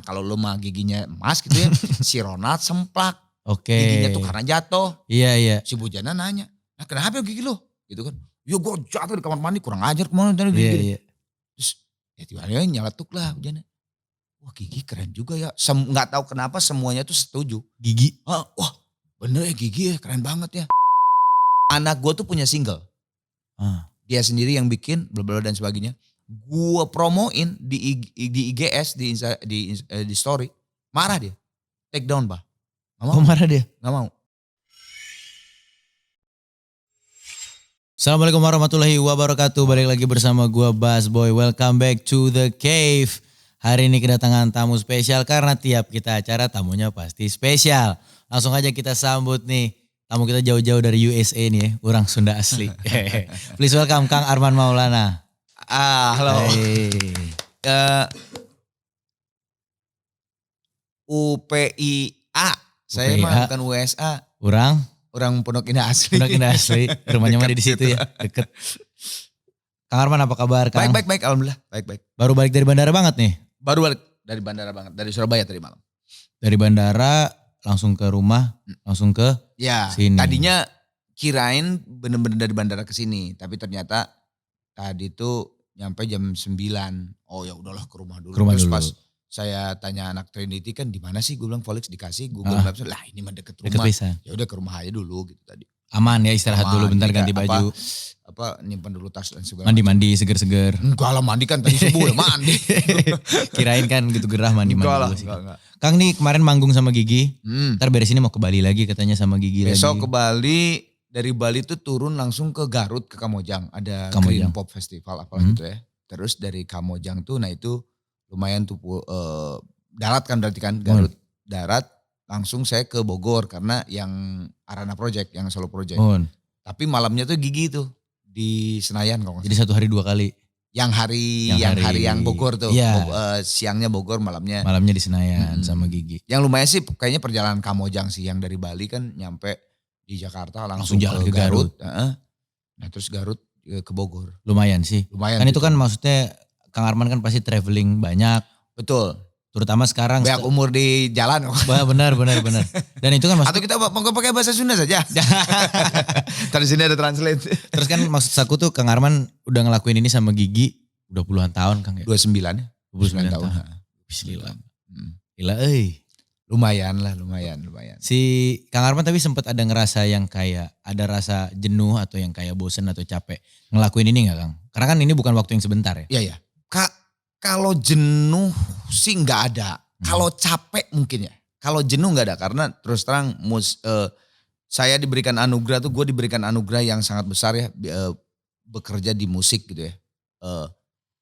Kalau lu mah giginya emas gitu ya, si Ronald semplak. Oke. Giginya tuh karena jatuh. Iya. Si Bujana nanya, nah kenapa gigi lu? Gitu kan. Ya gue jatuh di kamar mandi, kurang ajar kemana tadi gigi. Iya. Terus ya tiba-tiba nyeletuk lah Bujana. Wah gigi keren juga ya. Gak tahu kenapa semuanya tuh setuju. Gigi. Wah bener ya gigi ya, keren banget ya. Anak gue tuh punya single. Dia sendiri yang bikin, blablabla dan sebagainya. Gue promoin di IGS, di story. Marah dia. Take down bah. Gak mau. Marah dia? Gak mau. Assalamualaikum warahmatullahi wabarakatuh. Balik lagi bersama gue Bass Boy. Welcome back to the cave. Hari ini kedatangan tamu spesial karena tiap kita acara tamunya pasti spesial. Langsung aja kita sambut nih. Tamu kita jauh-jauh dari USA nih ya. Orang Sunda asli. Please welcome Kang Arman Maulana. Halo. Hey. UPIA. Saya mah bukan USA. Orang Pondok Indah asli. Pondok Indah asli. Rumahnya mah di situ ya, deket. Kang Arman apa kabar Kang? Baik, alhamdulillah. Baik. Baru balik dari bandara banget nih? Baru balik dari bandara banget, dari Surabaya tadi malam. Dari bandara langsung ke rumah, langsung ke sini. Tadinya kirain bener-bener dari bandara ke sini, tapi ternyata tadi tuh nyampe jam 9. Oh ya udahlah ke rumah dulu. Terus pas saya tanya anak Trinity kan di mana sih? Gue bilang Volix dikasih Google Maps. Lah ini mah deket rumah. Ya udah ke rumah aja dulu gitu tadi. Aman ya istirahat dulu bentar ganti baju. Nyimpan dulu tas dan segala mandi seger-seger. Enggak lah mandi kan tadi subuh ya mandi. Kirain kan gitu gerah mandi dulu sih. Enggak. Kang nih kemarin manggung sama Gigi. Ntar beres ini mau ke Bali lagi katanya sama Gigi lagi. Besok ke Bali. Dari Bali tuh turun langsung ke Garut ke Kamojang. Ada Green Pop Festival apalah gitu ya. Terus dari Kamojang tuh nah itu lumayan tuh darat kan berarti kan. Garut darat langsung saya ke Bogor karena yang Arana Project, yang solo project. Tapi malamnya tuh Gigi tuh di Senayan kalau nggak salah. Jadi 1 hari 2 kali. Yang hari yang Bogor tuh. Iya. Siangnya Bogor, malamnya di Senayan sama Gigi. Yang lumayan sih kayaknya perjalanan Kamojang sih, yang dari Bali kan nyampe di Jakarta langsung jalan ke Garut. Nah terus Garut ke Bogor. Lumayan sih. Lumayan. Kan itu kan maksudnya Kang Arman kan pasti traveling banyak. Betul. Terutama sekarang. Banyak umur di jalan. Benar. Dan itu kan maksudnya. Atau kita mau pakai bahasa Sunda saja. Di sini ada translate. Terus kan maksud aku tuh Kang Arman udah ngelakuin ini sama Gigi udah puluhan tahun Kang ya? 29 ya. 29 tahun. Bismillah. Gila Lumayan. Si Kang Arman tapi sempat ada ngerasa yang kayak ada rasa jenuh atau yang kayak bosen atau capek ngelakuin ini gak Kang? Karena kan ini bukan waktu yang sebentar ya. Iya. Kalau jenuh sih nggak ada. Kalau capek mungkin ya. Kalau jenuh nggak ada karena terus terang saya diberikan anugerah tuh, gue diberikan anugerah yang sangat besar ya, bekerja di musik gitu ya.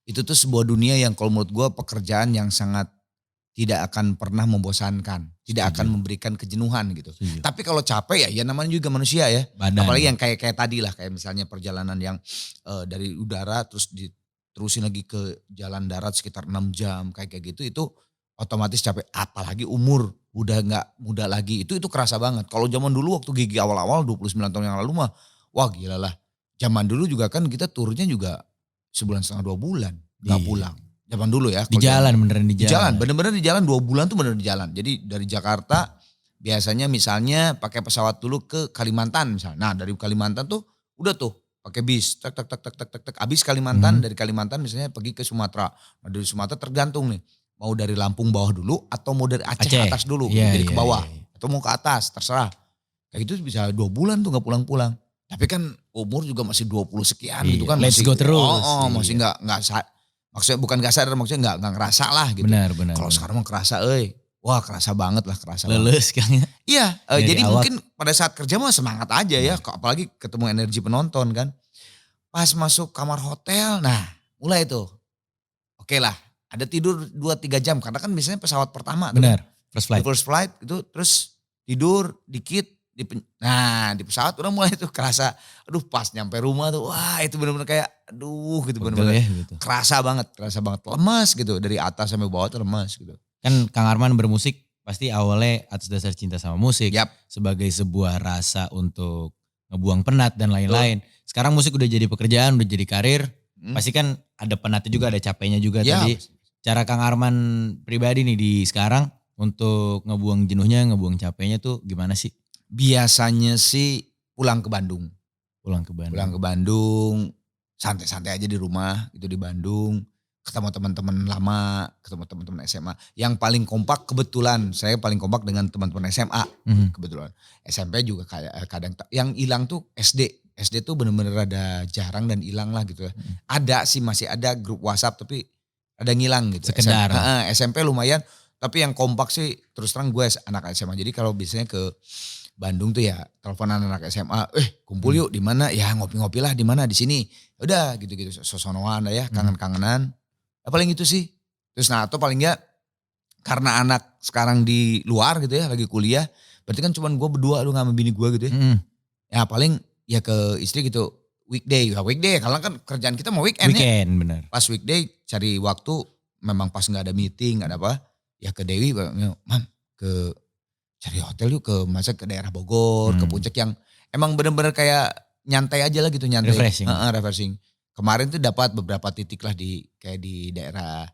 Itu tuh sebuah dunia yang kalau menurut gue pekerjaan yang sangat tidak akan pernah membosankan, tidak akan memberikan kejenuhan gitu. Tapi kalau capek ya namanya juga manusia ya. Apalagi yang kayak tadi lah, kayak misalnya perjalanan yang dari udara terus terusin lagi ke jalan darat sekitar 6 jam kayak gitu, itu otomatis capek. Apalagi umur udah gak muda lagi, itu kerasa banget. Kalau zaman dulu waktu Gigi awal-awal 29 tahun yang lalu mah, wah gila lah. Zaman dulu juga kan kita turnya juga 1,5 2 bulan gak pulang. Zaman dulu ya. Di jalan, beneran di jalan. Bener-bener di jalan 2 bulan tuh bener di jalan. Jadi dari Jakarta biasanya misalnya pakai pesawat dulu ke Kalimantan misalnya. Nah dari Kalimantan tuh udah tuh pakai bis, tak. Abis Kalimantan, dari Kalimantan misalnya pergi ke Sumatera. Nah dari Sumatera tergantung nih, mau dari Lampung bawah dulu atau mau dari Aceh atas dulu, jadi ke bawah. Atau mau ke atas, terserah. Kayak gitu bisa 2 bulan tuh gak pulang-pulang. Tapi kan umur juga masih 20 sekian gitu kan. Let's masih, go terus. Masih gak maksudnya bukan gak sadar, maksudnya gak ngerasa lah gitu. Benar. Kalau sekarang mah kerasa wah kerasa banget lah, Leles kayaknya. Iya, jadi mungkin pada saat kerja mah semangat aja ya, apalagi ketemu energi penonton kan. Pas masuk kamar hotel, nah mulai tuh. Oke lah, ada tidur 2-3 jam, karena kan biasanya pesawat pertama. Benar, first flight gitu, terus tidur dikit. Di pesawat udah mulai tuh kerasa, pas nyampe rumah tuh, wah itu bener-bener kayak, gitu bener-bener. Ya, gitu. Kerasa banget, lemas gitu, dari atas sampai bawah tuh lemas gitu. Kan Kang Arman bermusik pasti awalnya atas dasar cinta sama musik. Yap. Sebagai sebuah rasa untuk ngebuang penat dan lain-lain. Sekarang musik udah jadi pekerjaan, udah jadi karir. Pasti kan ada penatnya juga, ada capeknya juga tadi. Cara Kang Arman pribadi nih di sekarang untuk ngebuang jenuhnya, ngebuang capeknya tuh gimana sih? Biasanya sih pulang ke Bandung. Pulang ke Bandung. Pulang ke Bandung, santai-santai aja di rumah gitu di Bandung. Ketemu teman-teman lama, ketemu teman-teman SMA. Yang paling kompak kebetulan, saya paling kompak dengan teman-teman SMA kebetulan. SMP juga kayak kadang, yang hilang tuh SD. SD tuh bener-bener ada jarang dan hilang lah gitu ya. Ada sih masih ada grup WhatsApp tapi ada yang hilang gitu. Sekedar. SMP lumayan, tapi yang kompak sih terus terang gue anak SMA. Jadi kalau biasanya ke Bandung tuh ya teleponan anak SMA, kumpul yuk di mana? Ya ngopi-ngopi lah di mana, di sini. Udah gitu-gitu sosonoan ya, kangen-kangenan. Paling itu sih. Terus atau paling enggak karena anak sekarang di luar gitu ya, lagi kuliah, berarti kan cuman gue berdua lu sama bini gue gitu ya. Ya paling ya ke istri gitu weekday karena kan kerjaan kita mau weekend ya. Weekend bener. Pas weekday cari waktu memang pas nggak ada meeting, nggak ada apa, ya ke Dewi, Mam ke cari hotel yuk ke daerah Bogor, ke Puncak yang emang bener-bener kayak nyantai aja lah gitu, nyantai. Refreshing. Kemarin tuh dapat beberapa titik lah kayak di daerah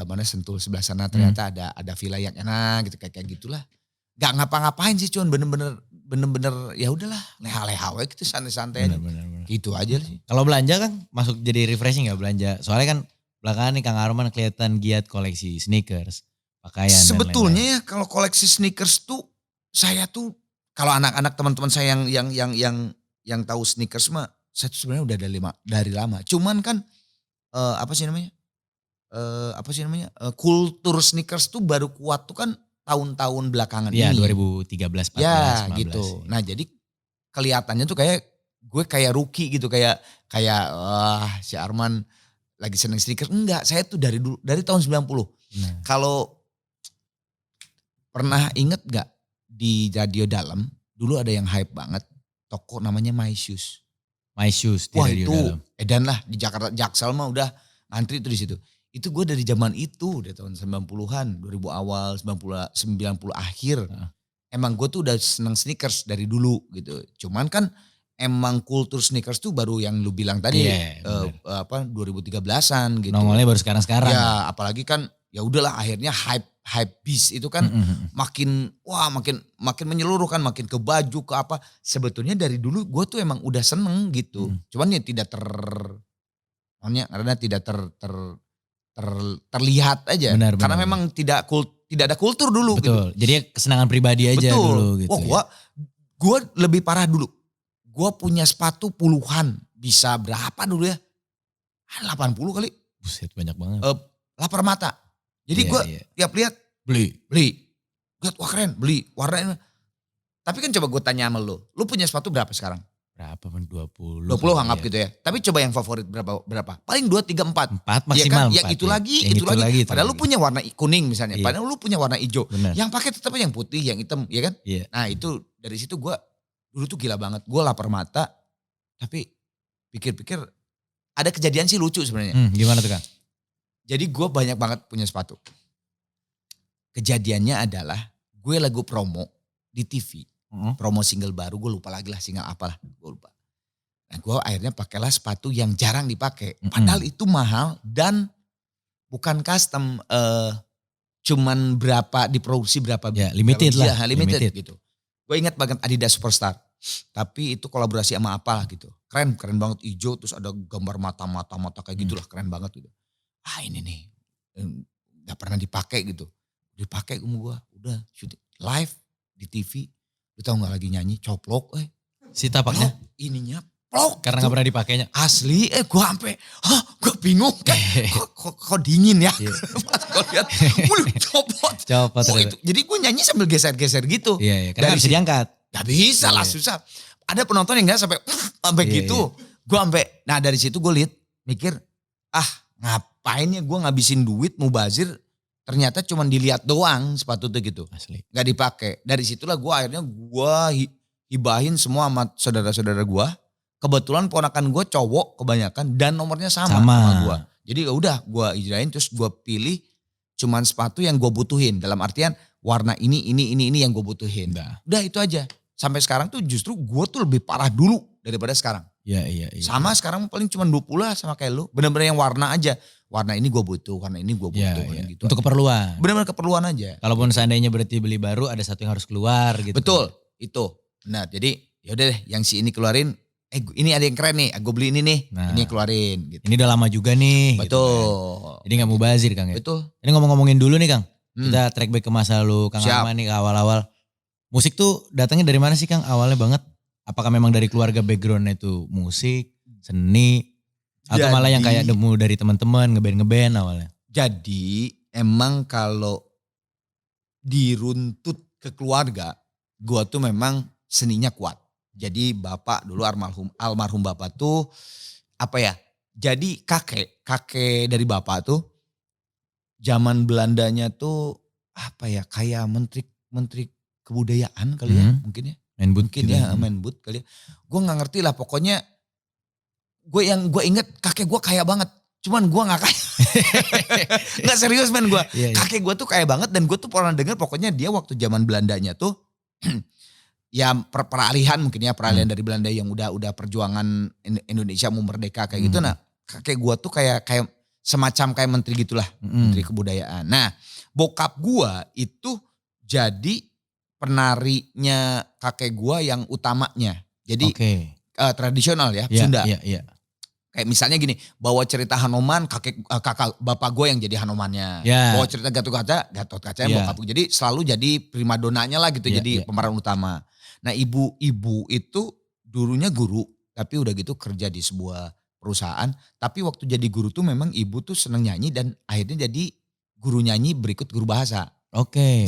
mana Sentul sebelah sana ternyata ada villa yang enak gitu kayak gitulah. Gak ngapa-ngapain sih, cuman bener-bener ya udahlah leha-leha we gitu santai-santai aja. Bener. Gitu aja sih. Kalau belanja kan masuk jadi refreshing ya belanja. Soalnya kan belakangan nih Kang Arman kelihatan giat koleksi sneakers, pakaian Sebetulnya dan lain-lain. ya kalau koleksi sneakers tuh saya tuh kalau anak-anak teman-teman saya yang tahu sneakers mah saya tuh sebenarnya udah dari lama. Cuman kan kultur sneakers tuh baru kuat tuh kan tahun-tahun belakangan Iya, ini. 2013, 14, Ya 15. gitu. Nah jadi kelihatannya tuh gue kayak rookie gitu, kayak si Arman lagi seneng sneakers. Enggak, saya tuh dari tahun 90. Nah. Kalau pernah inget gak di radio dalam dulu ada yang hype banget toko namanya My Shoes. My Shoes di Wah radio itu dalam. edan lah di Jakarta, Jaksel mah udah ngantri itu di situ. Itu gue dari zaman itu, dari tahun 90-an, 2000 awal, 90 akhir. Emang gue tuh udah seneng sneakers dari dulu gitu. Cuman kan emang kultur sneakers tuh baru yang lu bilang tadi, 2013-an gitu. Nongolnya baru sekarang-sekarang. Ya apalagi kan ya udahlah akhirnya hype beast itu kan makin menyeluruh kan, makin ke baju ke apa. Sebetulnya dari dulu gue tuh emang udah seneng gitu. Cuman ya tidak terlihat aja. Benar, karena benar. memang tidak ada kultur dulu. Betul. Gitu. Jadi kesenangan pribadi aja dulu gitu. Wah gue lebih parah dulu. Gue punya sepatu puluhan, bisa berapa dulu ya? 80 kali. Buset banyak banget. Lapar mata. Jadi gue tiap lihat beli. Lihat wah keren, beli warnanya. Tapi kan coba gue tanya sama lu punya sepatu berapa sekarang? Berapa? 20. 20 anggap gitu ya. Tapi coba yang favorit berapa? Paling 2, 3, 4. 4 maksimal. Ya kan? Itu lagi. Padahal lu punya warna kuning misalnya. Iya. Padahal lu punya warna hijau. Bener. Yang pakai tetap yang putih, yang hitam, ya kan? Iya. Nah itu dari situ gue dulu tuh gila banget. Gue lapar mata. Tapi pikir-pikir ada kejadian sih lucu sebenarnya. Gimana tuh Kang? Jadi gue banyak banget punya sepatu. Kejadiannya adalah gue lagu promo di TV. Promo single baru, gue lupa lagi lah single apalah, gue lupa. Nah gue akhirnya pakailah sepatu yang jarang dipakai. Padahal itu mahal dan bukan custom, cuman berapa diproduksi berapa. Ya limited lah. Limited gitu. Gue ingat banget Adidas Superstar. Tapi itu kolaborasi sama apalah gitu. Keren banget, hijau terus ada gambar mata kayak gitulah, keren banget gitu. Ini nih gak pernah dipakai gitu. Dipakai sama gue, udah syuting live di TV. Lu tau gak lagi nyanyi coplok Si tapaknya? Ininya plok. Karena gitu. gak pernah dipakainya? Asli gue sampai gue bingung kan. kok dingin ya. Pas gue lihat copot. Itu. Jadi gue nyanyi sambil geser-geser gitu. Iya, karena gak bisa diangkat. Gak bisa lah, susah. Ada penonton yang gak sampai gitu. Gue nah dari situ gue lihat mikir ngapain ya gue ngabisin duit mubazir. Ternyata cuma dilihat doang sepatu itu gitu. Asli. Gak dipakai. Dari situlah gue akhirnya hibahin semua sama saudara-saudara gue. Kebetulan ponakan gue cowok kebanyakan dan nomornya sama gue. Jadi udah gue ijrain terus gue pilih cuman sepatu yang gue butuhin. Dalam artian warna ini yang gue butuhin. Udah itu aja. Sampai sekarang tuh justru gue tuh lebih parah dulu daripada sekarang. Iya. Sama sekarang paling cuma 20 lah sama kayak lu. Bener-bener yang warna aja. warna ini gue butuh, warna ini gue Ya, butuh. ya. Gitu Untuk aja. keperluan. Benar-benar keperluan aja. Kalaupun seandainya berarti beli baru ada satu yang harus keluar gitu. Betul, itu. Nah jadi yaudah deh yang si ini keluarin, ini ada yang keren nih, gue beli ini nih, Nah. ini yang keluarin. Gitu. Ini udah lama juga nih. gitu Betul. kan. Jadi gak mau bazir Kang ya. Betul. Ini ngomong-ngomongin dulu nih Kang. Hmm. Kita track back ke masa lalu Kang Siap. Arman nih ke awal-awal. Musik tuh datangnya dari mana sih Kang awalnya banget? Apakah memang dari keluarga backgroundnya itu musik, seni, atau malah yang kayak demo dari teman-teman ngeband awalnya? Jadi emang kalau diruntut ke keluarga, gue tuh memang seninya kuat. Jadi bapak dulu almarhum bapak tuh apa ya? Jadi kakek dari bapak tuh zaman Belandanya tuh apa ya? Kayak menteri kebudayaan kali ya mungkin ya. Menbud Mungkin gitu. ya Menbud kali ya. Gue gak ngerti lah pokoknya gue inget kakek gue kaya banget. Cuman gue gak kaya. Gak serius men gue. Iya, iya. Kakek gue tuh kaya banget dan gue tuh pernah denger pokoknya dia waktu zaman Belandanya tuh ya peralihan mungkin ya peralihan dari Belanda yang udah perjuangan Indonesia mau merdeka kayak gitu. Nah kakek gue tuh kayak semacam kayak menteri gitulah. Menteri kebudayaan. Nah bokap gue itu jadi penarinya kakek gue yang utamanya. Jadi tradisional ya, Sunda. Iya. Kayak misalnya gini, bawa cerita Hanoman, kakak bapak gue yang jadi Hanomannya. Ya. Bawa cerita Gatot Kaca yang bokap gue. Jadi selalu jadi primadonanya lah gitu, jadi pemeran utama. Nah ibu itu dulunya guru, tapi udah gitu kerja di sebuah perusahaan. Tapi waktu jadi guru tuh memang ibu tuh seneng nyanyi dan akhirnya jadi guru nyanyi berikut guru bahasa.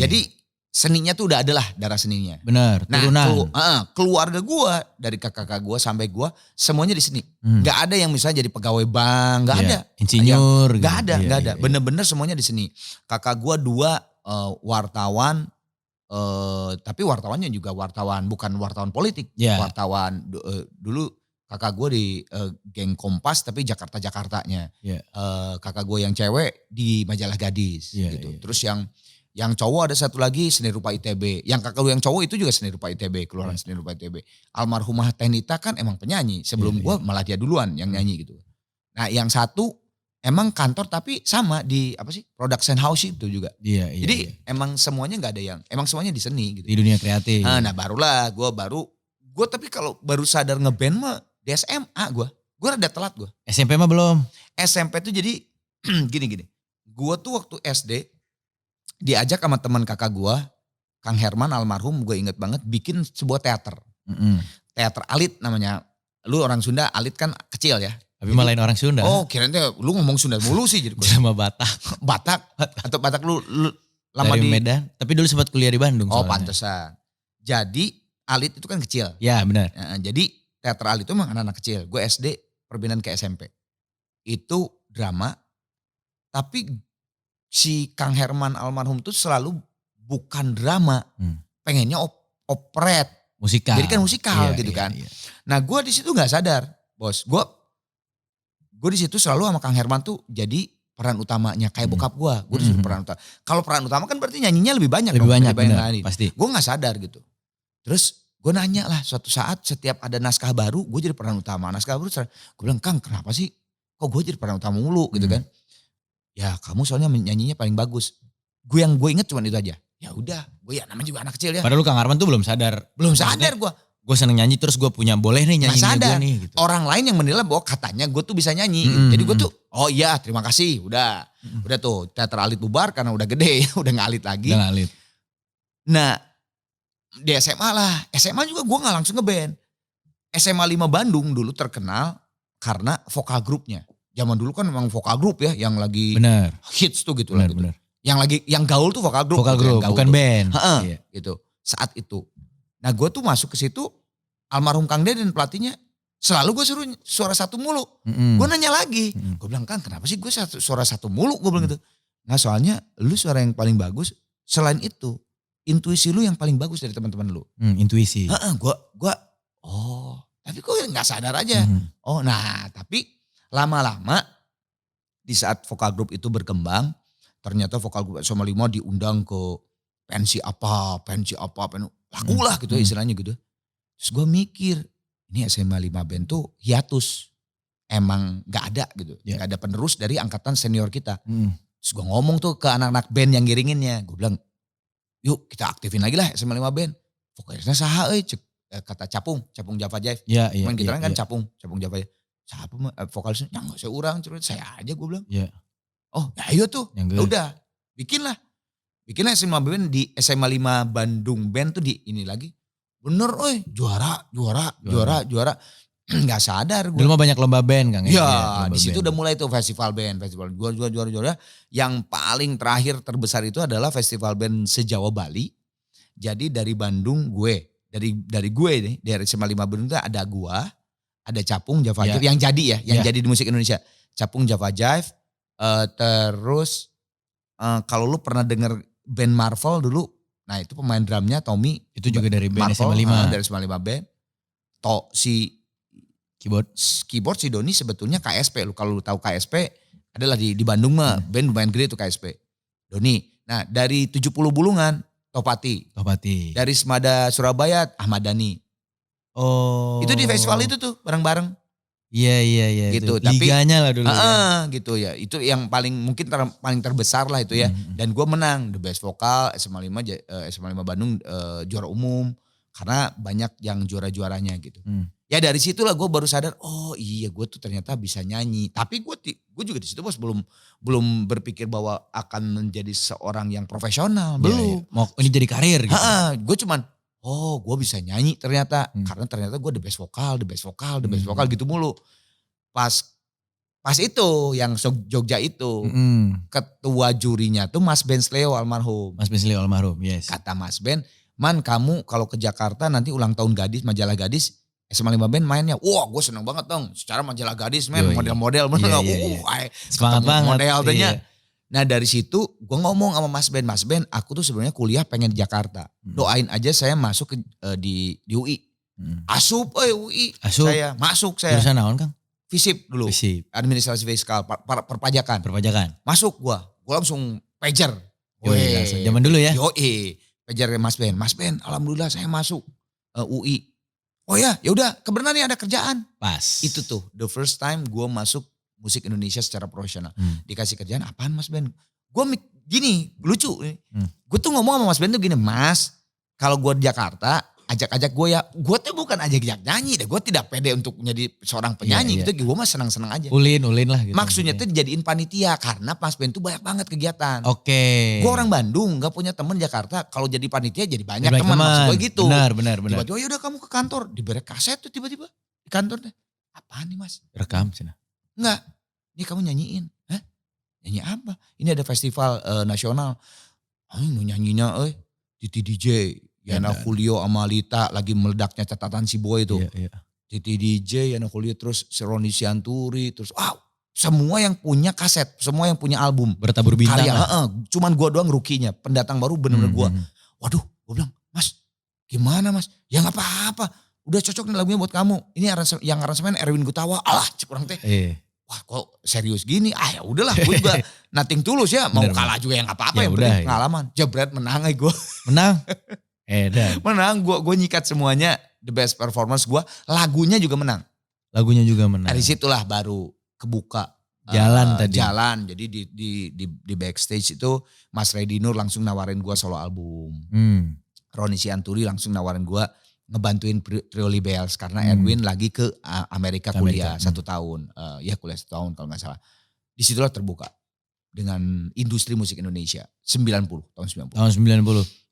Jadi seninya tuh udah ada lah darah seninya. Benar, turunan. Nah keluarga gue dari kakak gue sampai gue semuanya di seni. Gak ada yang misalnya jadi pegawai bank, gak ada. Insinyur. Gak gitu. ada. Bener-bener semuanya di seni. Kakak gue 2 wartawan, tapi wartawannya juga wartawan, bukan wartawan politik. Wartawan dulu kakak gue di geng Kompas tapi Jakarta-Jakartanya. Kakak gue yang cewek di majalah Gadis gitu. Terus yang cowok ada satu lagi seni rupa ITB. Yang kakak gue yang cowok itu juga seni rupa ITB, keluaran seni rupa ITB. Almarhumah Tenita kan emang penyanyi. Sebelum gue malah dia duluan yang nyanyi gitu. Nah yang satu emang kantor tapi sama di production house itu juga. Jadi emang semuanya gak ada yang, emang semuanya di seni gitu. Di dunia kreatif. Nah barulah gue tapi kalau baru sadar ngeband mah di SMA gue. Gue rada telat gue. SMP mah belum? SMP tuh jadi gini. Gue tuh waktu SD diajak sama teman kakak gue, Kang Herman almarhum, gue inget banget bikin sebuah teater. Teater Alit namanya. Lu orang Sunda, Alit kan kecil ya. Tapi malahin orang Sunda. Oh kirain lu ngomong Sunda mulu sih. Jadi sama Batak. Batak atau Batak lu lama dari di Medan. Tapi dulu sempat kuliah di Bandung. Oh soalnya. pantesan. Jadi Alit itu kan kecil. Ya benar. Jadi teater Alit itu memang anak-anak kecil. Gue SD perbinaan ke SMP. Itu drama. Tapi si Kang Herman almarhum tuh selalu bukan drama. Pengennya operet. Musikal. Jadi kan musikal gitu kan. Iya. Nah gue di situ gak sadar. Bos, gue di situ selalu sama Kang Herman tuh jadi peran utamanya kayak bokap gue. Gue disuruh peran utama. Kalau peran utama kan berarti nyanyinya lebih banyak. Lebih banyak bener, pasti. Gue gak sadar gitu. Terus gue nanya lah suatu saat setiap ada naskah baru gue jadi peran utama. Naskah baru gue bilang Kang kenapa sih kok gue jadi peran utama mulu gitu kan. Ya kamu soalnya nyanyinya paling bagus. Gue inget cuma itu aja. Ya udah, gue ya namanya juga anak kecil ya. Padahal Kang Arman tuh belum sadar. Belum sadar gue. Gue seneng nyanyi terus gue punya boleh nih nyanyi gue nih. Gitu. Orang lain yang menilai bahwa katanya gue tuh bisa nyanyi. Jadi gue tuh oh iya terima kasih udah. Udah tuh teater Alit bubar karena udah gede udah gak Alit lagi. Udah gak Alit. Nah di SMA lah. SMA juga gue gak langsung ngeband. SMA 5 Bandung dulu terkenal karena vokal grupnya. Zaman dulu kan memang vokal grup ya yang lagi hits tuh gitu lah. Gitu. Yang gaul tuh vokal grup. Vokal grup bukan band. Iya. Gitu. Saat itu. Nah gue tuh masuk ke situ almarhum Kang Deden pelatihnya selalu gue suruh suara satu mulu. Gue nanya lagi. Gue bilang Kang kenapa sih gue suara satu mulu gue bilang gitu. Nah soalnya lu suara yang paling bagus selain itu intuisi lu yang paling bagus dari teman-teman lu. Intuisi. Gue tapi kok gak sadar aja. Oh nah tapi lama-lama di saat vokal grup itu berkembang, ternyata vokal grup SMA 5 diundang ke pensi apa, laku lah gitu istilahnya gitu. Terus gue mikir, ini SMA 5 band tuh hiatus. emang gak ada gitu. Ya. Gak ada penerus dari angkatan senior kita. Hmm. Terus gue ngomong tuh ke anak-anak band yang ngiringinnya. Gue bilang, yuk kita aktifin lagi lah SMA 5 band. Vokalisnya saha kata Capung Java Jive. Ya, iya, Main gitarnya iya, kan iya. Capung Java Jive. Siapa vokalisnya? Ya gak seorang, saya aja gue bilang. Iya. Oh ya ayo tuh, Yang ya udah bikinlah SMA band di SMA 5 Bandung band tuh di ini lagi. Bener juara. Gak sadar gue. Dulu mah banyak lomba band Kang. Ya, Lomba di situ band. udah mulai tuh festival band, juara. Yang paling terakhir terbesar itu adalah festival band se-Jawa Bali. Jadi dari Bandung dari gue nih, dari SMA 5 Bandung itu ada gua, ada Capung Java Jive yang jadi yang jadi di musik Indonesia. Capung Java Jive, terus kalau lu pernah denger band Marvel dulu, nah itu pemain drumnya Tommy. Itu juga dari band Marvel, SMA 5. dari SMA 5 band. Si keyboard si Doni sebetulnya KSP. Kalau lu tahu KSP adalah di Bandung mah band lumayan gede tuh KSP. Doni. Nah dari 70 Bulungan Topati. Dari Semada Surabaya Ahmad Dhani. Oh. Itu di festival itu tuh bareng-bareng. Iya. Gitu. Tapi, liganya lah dulu. Gitu ya. Itu yang paling mungkin paling terbesar lah itu ya. Dan gue menang the best vokal SMA 5 Bandung juara umum. Karena banyak yang juara-juaranya gitu. Ya dari situlah gue baru sadar, oh iya gue tuh ternyata bisa nyanyi. Tapi gue juga di situ bos belum berpikir bahwa akan menjadi seorang yang profesional, belum. Iya. Mau ini jadi karir gitu. Gue cuman, oh gue bisa nyanyi ternyata. Karena ternyata gue the best vokal gitu mulu. Pas itu yang Jogja itu, ketua jurinya tuh Mas Ben Sleo almarhum. Yes. Kata Mas Ben, Man kamu kalau ke Jakarta nanti ulang tahun Gadis, majalah Gadis, SMA 5 band mainnya. Wah gue seneng banget dong. Secara majalah Gadis men, model-model bener gak? Semangat banget. Model tanya. Nah dari situ gue ngomong sama Mas Ben aku tuh sebenarnya kuliah pengen di Jakarta. Doain aja saya masuk di UI. Asup UI. Saya masuk saya. Jurusan naon Kang? FISIP dulu. Administrasi fiskal, perpajakan. Masuk gue langsung pager. Zaman dulu ya? Pager Mas Ben, alhamdulillah saya masuk UI. Oh ya udah kebenaran nih ada kerjaan. Pas. Itu tuh the first time gue masuk musik Indonesia secara profesional. Dikasih kerjaan apaan Mas Ben? Gue gini lucu. Gue tuh ngomong sama Mas Ben tuh gini, Mas kalau gue di Jakarta ajak-ajak gue ya. Gue tuh bukan ajak nyanyi deh. Gue tidak pede untuk menjadi seorang penyanyi gitu. Gue mah senang-senang aja. Ulin lah gitu. Maksudnya tuh dijadiin panitia karena Mas Ben tuh banyak banget kegiatan. Oke. Gue orang Bandung gak punya temen Jakarta. Kalau jadi panitia jadi banyak teman. Maksud gue gitu. Benar. Tiba-tiba yaudah kamu ke kantor. Diberi kaset tuh tiba-tiba. Di kantor deh. Apaan nih Mas? Rekam sih. Enggak. Ini kamu nyanyiin. Hah? Nyanyi apa? Ini ada festival nasional. Nyanyinya Titi DJ. Yana Julio sama Lita lagi meledaknya catatan si Boy itu. Iya. Titi DJ, Yana Julio, terus Roni Sianturi. Terus semua yang punya kaset. Semua yang punya album. Bertabur bintang lah. Cuman gue doang rukinya. Pendatang baru bener-bener gue. Waduh gue bilang, Mas gimana Mas? Ya gak apa-apa. Udah cocok nih lagunya buat kamu. Ini yang aransemen Erwin Gutawa. Alah kurang teh. Wah kok serius gini? Ya udahlah gue juga nothing tulus ya. Mau kalah juga ya gak apa-apa ya. Pengalaman. Jebret menang gue. Menang? Menang gue nyikat semuanya. The best performance gue. Lagunya juga menang. Dari situlah baru kebuka. Jalan. Jadi di backstage itu Mas Reddy Nur langsung nawarin gue solo album. Roni Sianturi langsung nawarin gue ngebantuin Trio Libels karena Edwin lagi ke Amerika kuliah 1 tahun. Kuliah 1 tahun kalau gak salah. Disitulah terbuka dengan industri musik Indonesia. Tahun 90.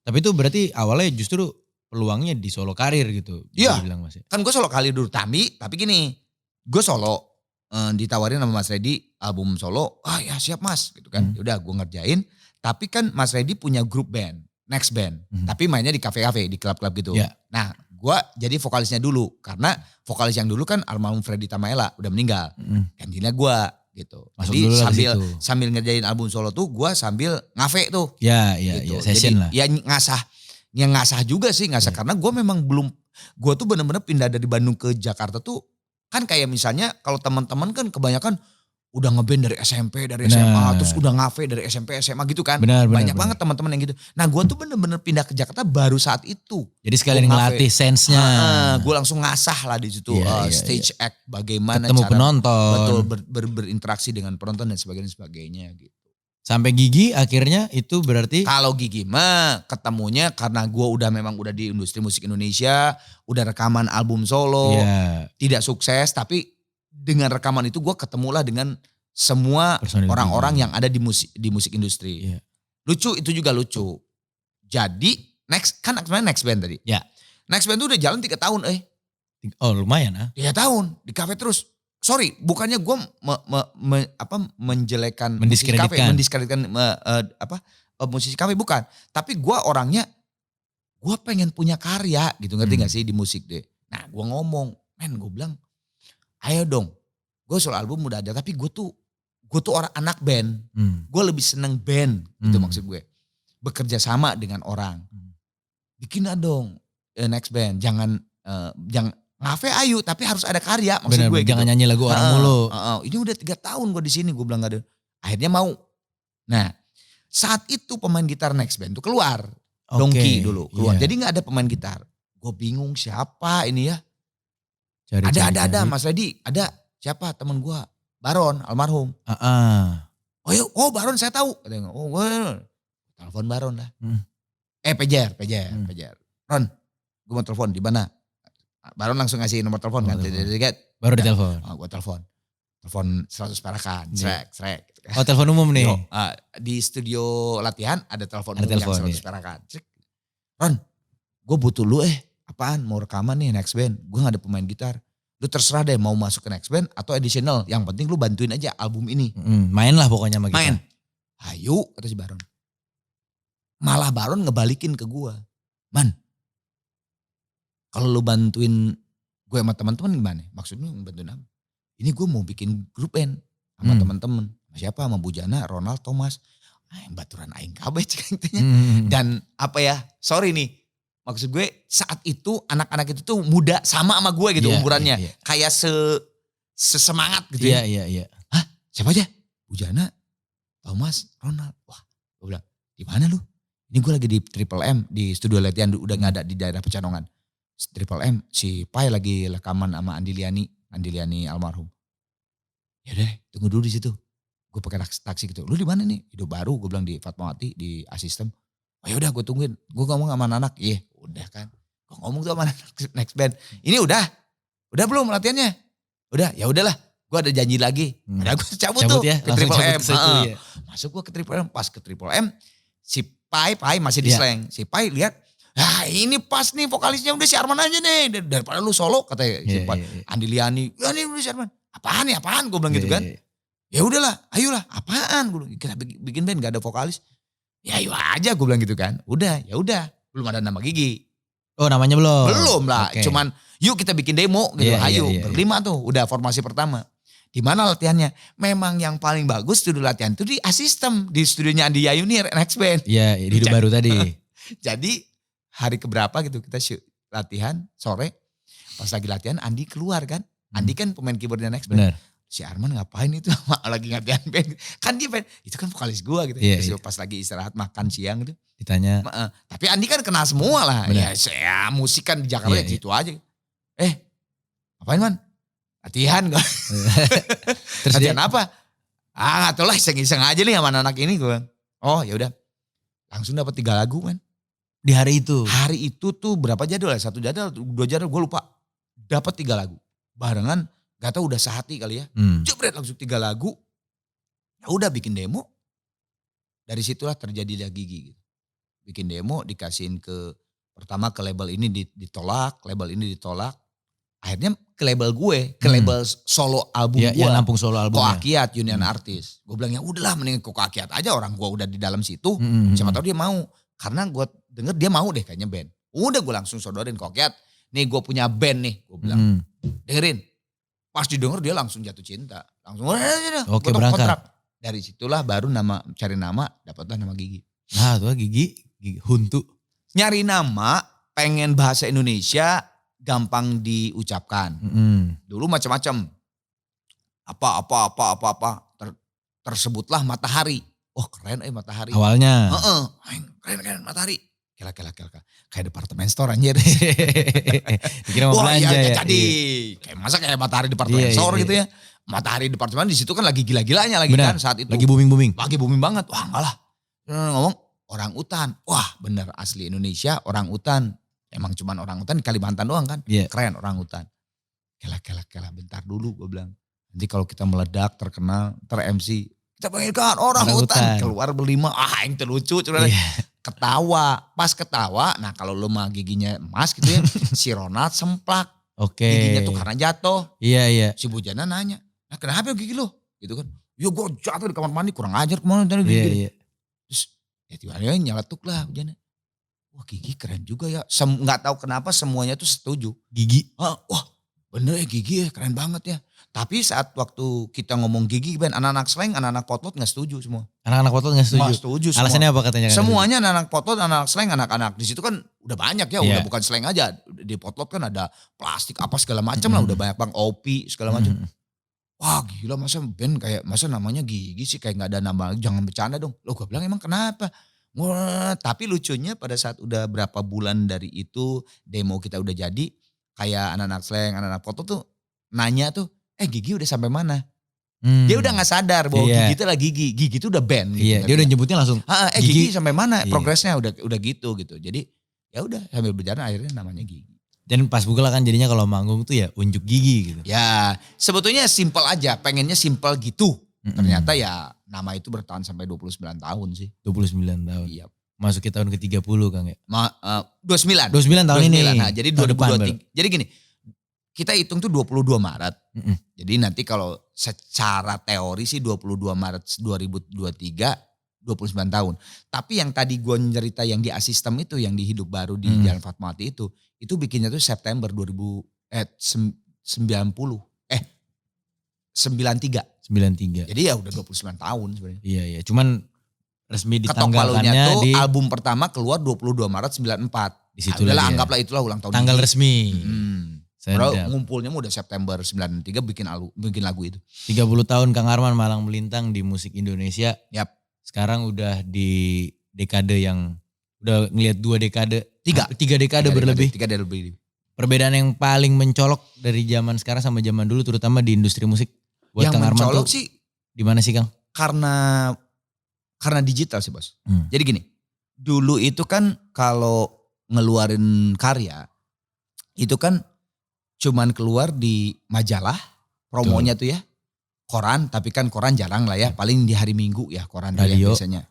Tapi itu berarti awalnya justru peluangnya di solo karir gitu. Iya. Kan gue solo karir dulu. Tapi gini. Gue solo. Ditawarin sama Mas Reddy album solo. Ya siap Mas. Gitu kan. Udah gue ngerjain. Tapi kan Mas Reddy punya grup band. Next band. Tapi mainnya di kafe-kafe. Di klub-klub gitu. Yeah. Nah gue jadi vokalisnya dulu. Karena vokalis yang dulu kan almarhum Freddy Tamaela. Udah meninggal. Gantinya gue. Gitu. Jadi sambil ngerjain album solo tuh gue sambil ngafe tuh. Gitu. Session lah. Ya ngasah juga sih karena gue memang belum, gue tuh bener-bener pindah dari Bandung ke Jakarta tuh kan kayak misalnya kalau teman-teman kan kebanyakan udah ngeband dari SMP, dari Benar. SMA, terus udah ngafe dari SMP, SMA gitu kan. Benar. Banyak banget teman-teman yang gitu. Nah gue tuh bener-bener pindah ke Jakarta baru saat itu. Jadi sekalian Gua ngafe. ngelatih sense-nya. Gue langsung ngasah lah di situ Iya, stage act, bagaimana Ketemu cara penonton. betul berinteraksi dengan penonton dan sebagainya gitu. Sampai Gigi akhirnya itu berarti. Kalau Gigi mah ketemunya karena gue memang udah di industri musik Indonesia, udah rekaman album solo, Iya. tidak sukses, tapi dengan rekaman itu gue ketemulah dengan semua Personil orang-orang Gigi. yang ada di musik industri. Iya. Lucu, itu juga lucu. Jadi next band tadi. Ya. Next band tuh udah jalan 3 tahun Oh lumayan ah. 3 tahun di kafe terus. Sorry, bukannya gue menjelekan musisi kafe, mendiskreditkan musisi kafe, bukan. Tapi gue orangnya, gue pengen punya karya gitu, ngerti gak sih di musik deh. Nah gue ngomong, gue bilang, ayo dong, gue soal album udah ada, tapi gue tuh orang anak band, gue lebih seneng band, gitu maksud gue. Bekerja sama dengan orang, bikin dong next band, jangan ngafe ayu, tapi harus ada karya maksud Bener, gue. jangan gitu. nyanyi lagu orang mulu. Ini udah 3 tahun gue di sini, gue bilang gak ada. Akhirnya mau. Nah saat itu pemain gitar next band tuh keluar, Dongki dulu keluar. Iya. Jadi gak ada pemain gitar. Gue bingung siapa ini ya. Cari. Ada Mas Redi, ada siapa temen gue, Baron almarhum. Oh Baron saya tahu. Katanya, telepon Baron lah. Pejer. Ron, gue mau telepon di mana? Baron langsung ngasih nomor telepon kan. Baru ditelepon. Gue telepon 100 perakan, srek. Oh telepon umum nih. Di studio latihan ada telepon Ada umum yang telepon, 100 perakan. Ron, gue butuh lu apaan? Mau rekaman nih next band. Gue gak ada pemain gitar. Lu terserah deh mau masuk ke next band atau additional. Yang penting lu bantuin aja album ini. Main lah pokoknya sama kita. Main. Ayo kata si Baron. Malah Baron ngebalikin ke gue. Man, kalau lu bantuin gue sama teman-teman gimana? Maksudnya bantuin apa? Ini gue mau bikin grup band sama teman-teman. Siapa? Sama Bujana, Ronald, Thomas. Baturan aing kabeh intinya. Dan sorry nih. Maksud gue saat itu anak-anak itu tuh muda sama gue gitu umurannya. Iya. Kayak sesemangat gitu ya. Iya. Hah? Siapa aja? Bujana, Thomas, Ronald. Wah, gue bilang, di mana lu? Ini gue lagi di Triple M, di studio latihan udah gak ada di daerah Pecanongan. Triple M, si Pai lagi rekaman sama Andi Liani almarhum. Ya deh, tunggu dulu di situ. Gue pakai taksi gitu. Lu di mana nih? Hidup Baru, gue bilang di Fatmawati di Asistem. Oh ya udah gue tungguin. Gue ngomong sama anak-anak. Iya, udah kan. Gue ngomong tuh sama anak next band. Ini udah belum latihannya? Udah, ya udahlah. Gue ada janji lagi. Ada gue cabut tuh ya, ke Triple M. Ya. Masuk gue ke Triple M. Pas ke Triple M, si Pai masih di slang. Si Pai lihat, ini pas nih vokalisnya udah si Arman aja nih. Daripada lu solo katanya si Pai. Andi Liani, ya ini udah si Arman. Apaan gue bilang gitu kan. Ya udahlah, ayolah, apaan gue bilang. Kita bikin band gak ada vokalis. Ya ayo aja gue bilang gitu kan. Udah, ya udah. Belum ada nama Gigi. Oh namanya belum? Belum lah, cuman yuk kita bikin demo gitu. Ayo, berlima tuh udah formasi pertama. Di mana latihannya? Memang yang paling bagus studio latihan itu di Asistem, di studionya Andi Yayuni Next Band. Iya, di Hidup Baru tadi. Jadi hari keberapa gitu kita latihan sore. Pas lagi latihan Andi keluar kan. Andi kan pemain keyboardnya Next Band. Bener. Si Arman ngapain itu lagi latihan band. Kan dia band, itu kan vokalis gua gitu. Terus pas lagi istirahat makan siang gitu. Ditanya. Tapi Andi kan kenal semua lah. Bener. Ya musik kan di Jakarta gitu aja. Ngapain man? Latihan gak? Terus latihan apa? Gak tau lah, iseng-iseng aja nih sama anak ini gue. Oh ya udah, langsung dapat 3 lagu man. Di hari itu? Hari itu tuh berapa jadwal ya? 1 jadwal, 2 jadwal gue lupa. Dapat 3 lagu. Barengan, gak tau udah sehati kali ya. Jebret langsung 3 lagu. Ya udah bikin demo. Dari situlah terjadilah Gigi gitu. Bikin demo, dikasihin pertama ke label ini ditolak, label ini ditolak. Akhirnya ke label gue, ke label solo album gue. Yang nampung solo albumnya. Koakiat, Union Artist. Gue bilang ya udahlah mending ke Koakiat aja, orang gue udah di dalam situ. Siapa tahu dia mau. Karena gue denger dia mau deh kayaknya band. Udah gue langsung sodorin Koakiat. Nih gue punya band nih, gue bilang. Dengerin. Pas didengar dia langsung jatuh cinta. Langsung oke berangkat. Kontrak. Dari situlah baru cari nama, dapatlah nama Gigi. Nah tuh Gigi Huntu. Nyari nama, pengen bahasa Indonesia gampang diucapkan. Dulu macam-macam. apa. Tersebutlah Matahari. Oh keren Matahari. Awalnya. Heeh, keren Matahari. Kela. Kayak departemen store anjir. Dikira mau Wah belanja iya, ya. jadi. Kayak masa kayak Matahari departemen Iya, store iya. gitu ya. Matahari departemen di situ kan lagi gila-gilanya lagi Benar. kan saat itu. Lagi booming. Lagi booming banget. Wah enggak lah. Ngomong orang utan. Wah bener asli Indonesia orang utan. Emang cuman orang utan di Kalimantan doang kan. Iya. Keren orang utan. Kela. Bentar dulu gue bilang. Nanti kalau kita meledak terkenal ter-MC. Kita panggilkan orang utan. Keluar berlima. Yang terlucu. Iya. Ketawa. Pas ketawa. Nah kalau lu mah giginya emas gitu ya. Si Ronald semplak. Oke. Giginya tuh karena jatuh. Iya. Si Bujana nanya. Nah kenapa gigi lu? Gitu kan. Yo gue jatuh di kamar mandi. Kurang ajar kemana tadi gigi. Iya. Terus ya tiba-tiba nyeletuk lah Bujana. Wah Gigi keren juga ya. Nggak tahu kenapa semuanya tuh setuju. Gigi. Wah bener ya Gigi ya keren banget ya. Tapi saat waktu kita ngomong Gigi Ben anak-anak slang, anak-anak potlot gak setuju semua. Anak-anak potlot gak setuju? Nggak setuju semua. Alasannya apa katanya? Semuanya anak-anak potlot, anak-anak slang, anak-anak. Di situ kan udah banyak ya, udah Iya. bukan slang aja. Di potlot kan ada plastik apa segala macam lah. Udah banyak bang OP segala macam. Wah gila masa Ben kayak masa namanya Gigi sih kayak gak ada nama. Jangan bercanda dong. Loh gue bilang emang kenapa? Wah, tapi lucunya pada saat udah berapa bulan dari itu demo kita udah jadi. Kayak anak-anak slang, anak-anak potlot tuh nanya tuh. Gigi udah sampai mana? Dia udah gak sadar bahwa Gigi itu lah Gigi. Gigi itu udah band. Iya, gitu, dia udah nyebutnya langsung. Gigi sampai mana? Iya. Progresnya udah gitu. Jadi ya udah sambil berjalan akhirnya namanya Gigi. Dan pas buka kan jadinya kalau manggung tuh ya unjuk gigi gitu. Ya sebetulnya simpel aja, pengennya simpel gitu. Ternyata ya nama itu bertahan sampai 29 tahun sih. 29 tahun. Iya. Masuk ke tahun ke-30 Kang ya. 29. 29 tahun ini. Nah jadi Tahun depan 2023. Jadi gini, kita hitung tuh 22 Maret. Jadi nanti kalau secara teori sih 22 Maret 2023 29 tahun. Tapi yang tadi gue cerita yang di Asistem itu yang di Hidup Baru di Jalan Fatmawati itu bikinnya tuh September 93. 93. Jadi ya udah 29 tahun sebenarnya. Iya. Cuman resmi Ketok palunya ditanggalkannya tuh di album pertama keluar 22 Maret 94. Di situ Adalah lagi ya. anggaplah itulah ulang tahun tanggal Gigi. resmi. Bro, Sedap. ngumpulnya udah September 93 bikin lagu itu. 30 tahun Kang Arman malang melintang di musik Indonesia. Yap. Sekarang udah di dekade yang udah ngelihat 2 dekade. Tiga. 3 dekade berlebih. 3 dekade lebih. Perbedaan yang paling mencolok dari zaman sekarang sama zaman dulu terutama di industri musik buat Yang Kang Arman mencolok tuh sih di mana sih Kang? karena digital sih Bos. Jadi gini, dulu itu kan kalau ngeluarin karya itu kan cuman keluar di majalah, promonya tuh ya, koran, tapi kan koran jarang lah ya, paling di hari Minggu ya koran Radio. biasanya.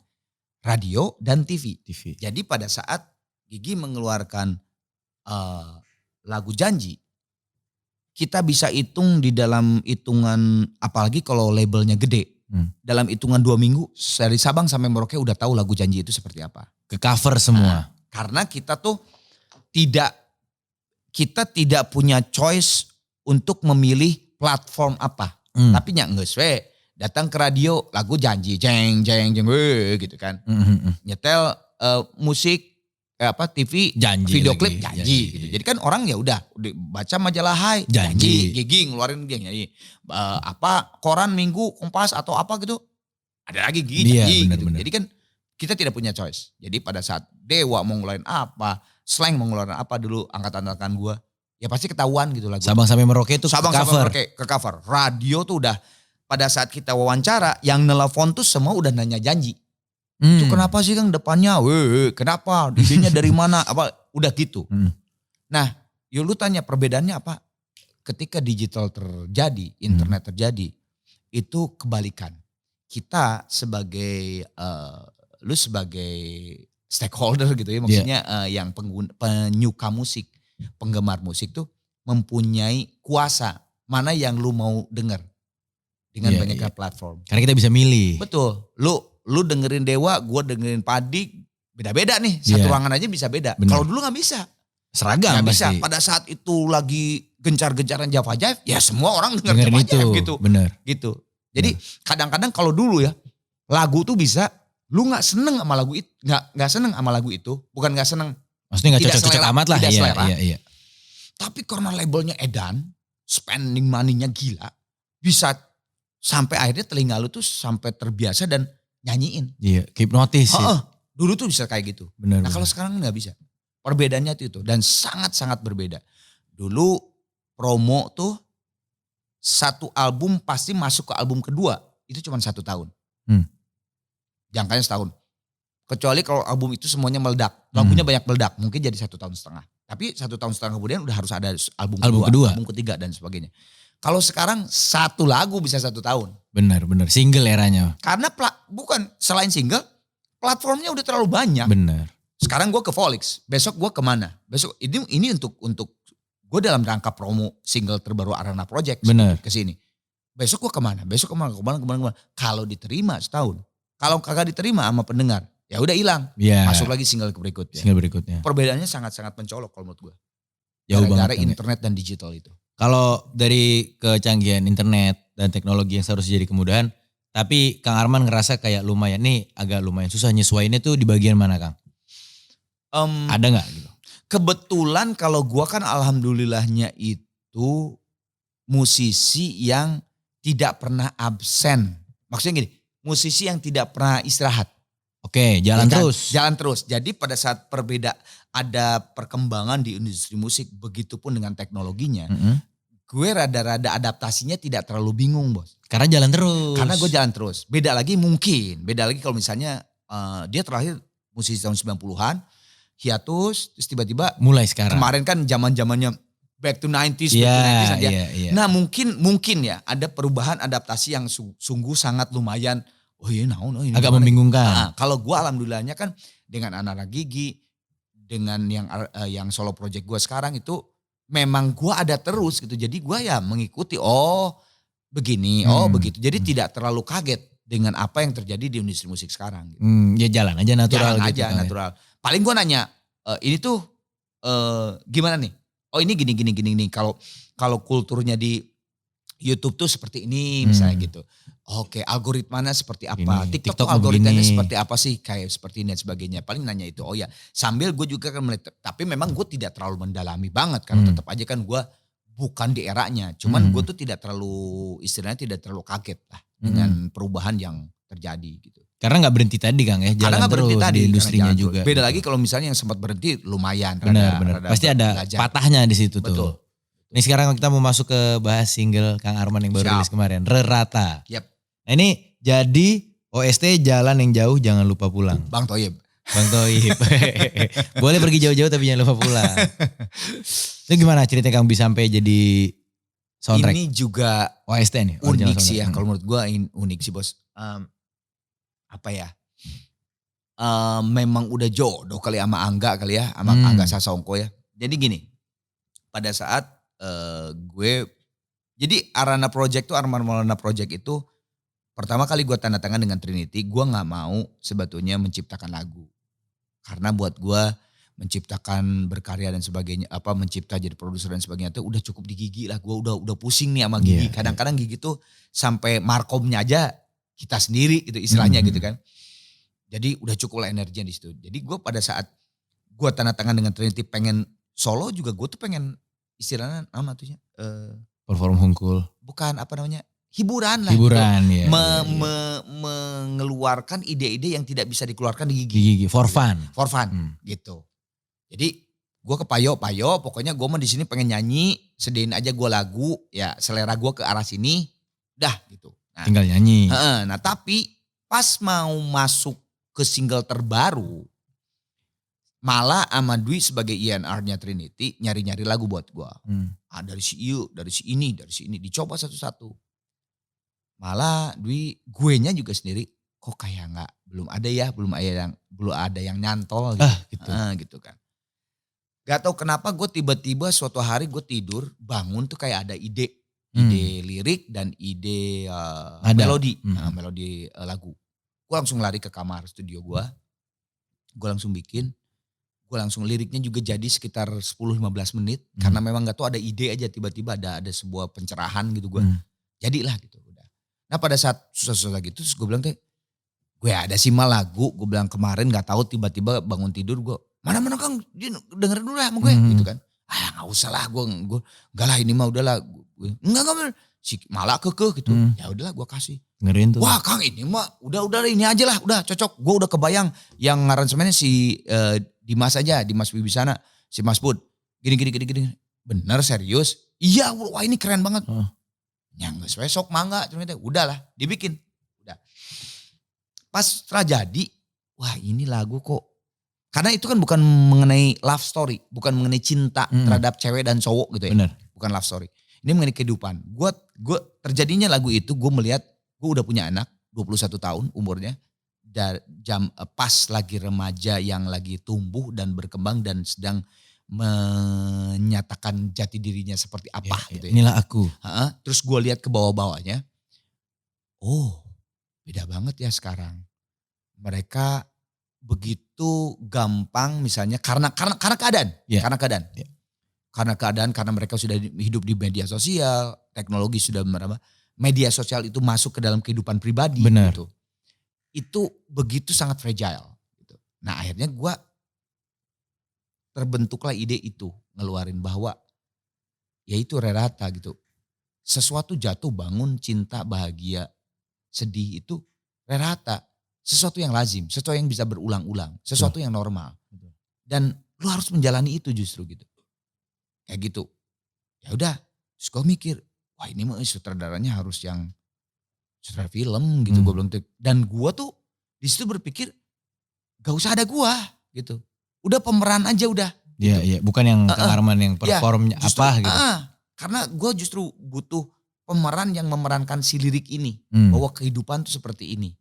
Radio dan TV. TV. Jadi pada saat Gigi mengeluarkan lagu Janji, kita bisa hitung di dalam hitungan, apalagi kalau labelnya gede, dalam hitungan 2 minggu dari Sabang sampai Merauke udah tahu lagu Janji itu seperti apa. Ke cover semua. Karena kita tuh tidak punya choice untuk memilih platform apa. Tapi nggak datang ke radio lagu Janji, jeng weh, gitu kan. Nyetel musik TV, Janji video lagi, klip Janji. Gitu. Jadi kan orang ya udah baca majalah Hai Janji. Gigi ngeluarin dia nyanyi. Koran Minggu Kompas atau apa gitu. Ada lagi Gigi Iya, Janji gitu. bener. Jadi kan kita tidak punya choice. Jadi pada saat Dewa mau ngeluarin apa, Slang mau ngeluarin apa dulu angkatan-angkatan gue, ya pasti ketahuan gitu lagu. Sabang sampai Merauke itu Sabang ke sampai cover. Merauke ke cover. Radio tuh udah pada saat kita wawancara yang nelpon tuh semua udah nanya Janji. Itu kenapa sih Kang depannya? Kenapa? Idenya dari mana? Apa udah gitu. Nah, lu tanya perbedaannya apa? Ketika digital terjadi, internet terjadi, itu kebalikan. Kita sebagai lu sebagai stakeholder gitu ya, maksudnya yang penyuka musik, penggemar musik tuh mempunyai kuasa mana yang lu mau denger dengan banyaknya platform. Karena kita bisa milih. Betul. Lu dengerin Dewa, gue dengerin Padi, beda-beda nih. Satu ruangan aja bisa beda. Kalau dulu nggak bisa. Seragam Nggak pasti. bisa. Pada saat itu lagi gencar-gencaran Java Jive, ya semua orang Dengerin Java itu. Jive gitu. Bener. Gitu. Jadi kadang-kadang kalau dulu ya, lagu tuh bisa, lu nggak seneng sama lagu itu, nggak seneng sama lagu itu, bukan nggak seneng. Maksudnya gak Tidak cocok-cocok selera, amat lah. tidak selera. Iya. Tapi karena labelnya edan, spending money-nya gila, bisa sampai akhirnya telinga lu tuh sampai terbiasa dan nyanyiin. Iya, hipnotis ya. Heeh, dulu tuh bisa kayak gitu. Benar. Nah kalau sekarang nggak bisa. Perbedaannya tuh itu dan sangat-sangat berbeda. Dulu promo tuh satu album pasti masuk ke album kedua itu cuma 1 tahun. Jangkanya setahun. Kecuali kalau album itu semuanya meledak. Lagunya banyak meledak. Mungkin jadi 1,5 tahun. Tapi 1,5 tahun kemudian udah harus ada album kedua. Album ketiga dan sebagainya. Kalau sekarang satu lagu bisa 1 tahun. Benar. Single eranya. Karena bukan selain single, platformnya udah terlalu banyak. Benar. Sekarang gue ke Volix. Besok gue kemana? Besok ini untuk gue dalam rangka promo single terbaru Arana Project. Benar. Kesini. Besok gue kemana? Kemana. Kalau diterima setahun. Kalau kagak diterima sama pendengar, ya udah hilang. Ya. Masuk lagi single berikutnya. Perbedaannya sangat-sangat mencolok kalau menurut gue. Jauh Gara-gara banget. internet dan digital itu. Kalau dari kecanggihan internet dan teknologi yang seharusnya jadi kemudahan, tapi Kang Arman ngerasa kayak agak lumayan susah nyesuaiinnya tuh di bagian mana Kang? Ada nggak gitu? Kebetulan kalau gue kan alhamdulillahnya itu musisi yang tidak pernah absen. Maksudnya gini, musisi yang tidak pernah istirahat. Oke, jalan terus. Jalan terus. Jadi pada saat ada perkembangan di industri musik, begitupun dengan teknologinya, gue rada-rada adaptasinya tidak terlalu bingung bos. Karena jalan terus. Karena gue jalan terus. Beda lagi kalau misalnya dia terakhir musisi tahun 90-an, hiatus, terus tiba-tiba mulai sekarang. Kemarin kan zaman-zamannya back to 90s, Iya. Nah mungkin ya ada perubahan adaptasi yang sungguh sangat lumayan. Oh iya, ini agak membingungkan. Nah, kalau gue alhamdulillahnya kan dengan anak-anak Gigi, dengan yang solo project gue sekarang itu memang gue ada terus gitu. Jadi gue ya mengikuti begini, begitu. Jadi tidak terlalu kaget dengan apa yang terjadi di industri musik sekarang. Gitu. Ya jalan aja natural. Jalan aja natural. Paling gue nanya, ini tuh gimana nih? Oh ini gini. Kalau kulturnya di YouTube tuh seperti ini misalnya gitu. Oke, algoritmanya seperti apa? TikTok algoritmanya seperti apa sih? Kayak seperti ini dan sebagainya. Paling nanya itu. Oh ya, sambil gue juga kan melihat. Tapi memang gue tidak terlalu mendalami banget. Karena tetap aja kan gue bukan di eranya. Cuman gue tuh tidak terlalu kaget lah. Dengan perubahan yang terjadi gitu. Karena gak berhenti tadi Kang ya. Jalan terus di industrinya juga. Beda lagi kalau misalnya yang sempat berhenti lumayan. Benar. Pasti ada patahnya di situ tuh. Betul. Ini sekarang kita mau masuk ke bahas single Kang Arman yang baru rilis kemarin. Rerata. Yap. Nah ini jadi OST Jalan yang Jauh Jangan Lupa Pulang. Bang Toyib. Boleh pergi jauh-jauh tapi jangan lupa pulang. Itu gimana ceritanya Kang bisa sampai jadi soundtrack? Ini juga OST nih. Unik sih ya. Kalau menurut gue unik sih bos. Memang udah jodoh kali sama Angga kali ya. Sama Angga Sasongko ya. Jadi gini. Pada saat jadi Arana Project tuh, Arman Maulana Project itu pertama kali gue tanda tangan dengan Trinity, gue gak mau sebetulnya menciptakan lagu. Karena buat gue menciptakan berkarya dan sebagainya, mencipta jadi produser dan sebagainya itu udah cukup di Gigi lah. Gue udah pusing nih sama Gigi. Kadang-kadang Gigi tuh sampai markomnya aja kita sendiri gitu istilahnya gitu kan. Jadi udah cukup lah energinya di situ. Jadi gue pada saat gue tanda tangan dengan Trinity pengen solo juga, gue tuh pengen istilahnya nama tuh perform hungkul. Bukan hiburan lah. Hiburan gitu. ya. Mengeluarkan ide-ide yang tidak bisa dikeluarkan di Gigi. Di Gigi for fun. For fun gitu. Jadi gue ke Payo, pokoknya gue mah di sini pengen nyanyi, sediain aja gue lagu, ya selera gue ke arah sini, dah gitu. Nah, tinggal nyanyi. Nah tapi pas mau masuk ke single terbaru, malah sama Dwi sebagai INR-nya Trinity nyari-nyari lagu buat gue. Dari si Iu, dari si ini, dicoba satu-satu. Malah gue-nya juga sendiri kok kayak belum ada yang nyantol gitu. Gitu kan. Gak tau kenapa gue tiba-tiba suatu hari gue tidur, bangun tuh kayak ada ide lirik dan ide melodi, melodi lagu. Gue langsung lari ke kamar studio gue langsung bikin. Gue langsung liriknya juga jadi sekitar 10-15 menit. Karena memang gak tahu ada ide aja tiba-tiba ada sebuah pencerahan gitu gue. Jadilah gitu udah. Nah pada saat susah-susah gitu terus gue bilang gue ada sih mah lagu. Gue bilang kemarin gak tahu tiba-tiba bangun tidur gue. Mana Kang dengerin dulu lah sama gue gitu kan. Gak usah lah gue. Enggak lah ini mah udahlah. Enggak Si malah kekeh gitu. Ya udahlah gue kasih. Ngeriin tuh. Wah Kang ini mah udah ini aja lah, udah cocok. Gue udah kebayang yang ngaransemennya si Dimas aja, Dimas Wibisana, si Mas Bud. Gini. Bener serius? Iya, wah ini keren banget. Yang besok mangga, ternyata udahlah dibikin. Udah. Pas setelah jadi, wah ini lagu kok. Karena itu kan bukan mengenai love story, bukan mengenai cinta terhadap cewek dan cowok gitu ya. Bener. Bukan love story. Ini mengenai kehidupan. Gue terjadinya lagu itu gue melihat gue udah punya anak 21 tahun umurnya. Pas lagi remaja yang lagi tumbuh dan berkembang dan sedang menyatakan jati dirinya seperti apa gitu ya. Inilah aku. Terus gue lihat ke bawah-bawahnya. Oh beda banget ya sekarang. Mereka begitu gampang misalnya karena keadaan. Karena keadaan. Karena keadaan, karena mereka sudah hidup di media sosial, teknologi sudah media sosial itu masuk ke dalam kehidupan pribadi. Benar. Gitu. Itu begitu sangat fragile. Gitu. Nah akhirnya gue terbentuklah ide itu, ngeluarin bahwa ya itu rata gitu. Sesuatu jatuh, bangun, cinta, bahagia, sedih itu rata. Sesuatu yang lazim, sesuatu yang bisa berulang-ulang, sesuatu yang normal. Dan lu harus menjalani itu justru gitu. Kayak gitu. Ya udah, terus gue mikir, wah ini mah sutradaranya harus yang sutradara film gitu. Gue bilang, dan gue tuh di situ berpikir gak usah ada gue gitu. Udah pemeran aja udah. Iya, gitu. iya. Bukan yang Kang Arman yang performnya justru, apa gitu. Karena gue justru butuh pemeran yang memerankan si lirik ini. Bahwa kehidupan tuh seperti ini.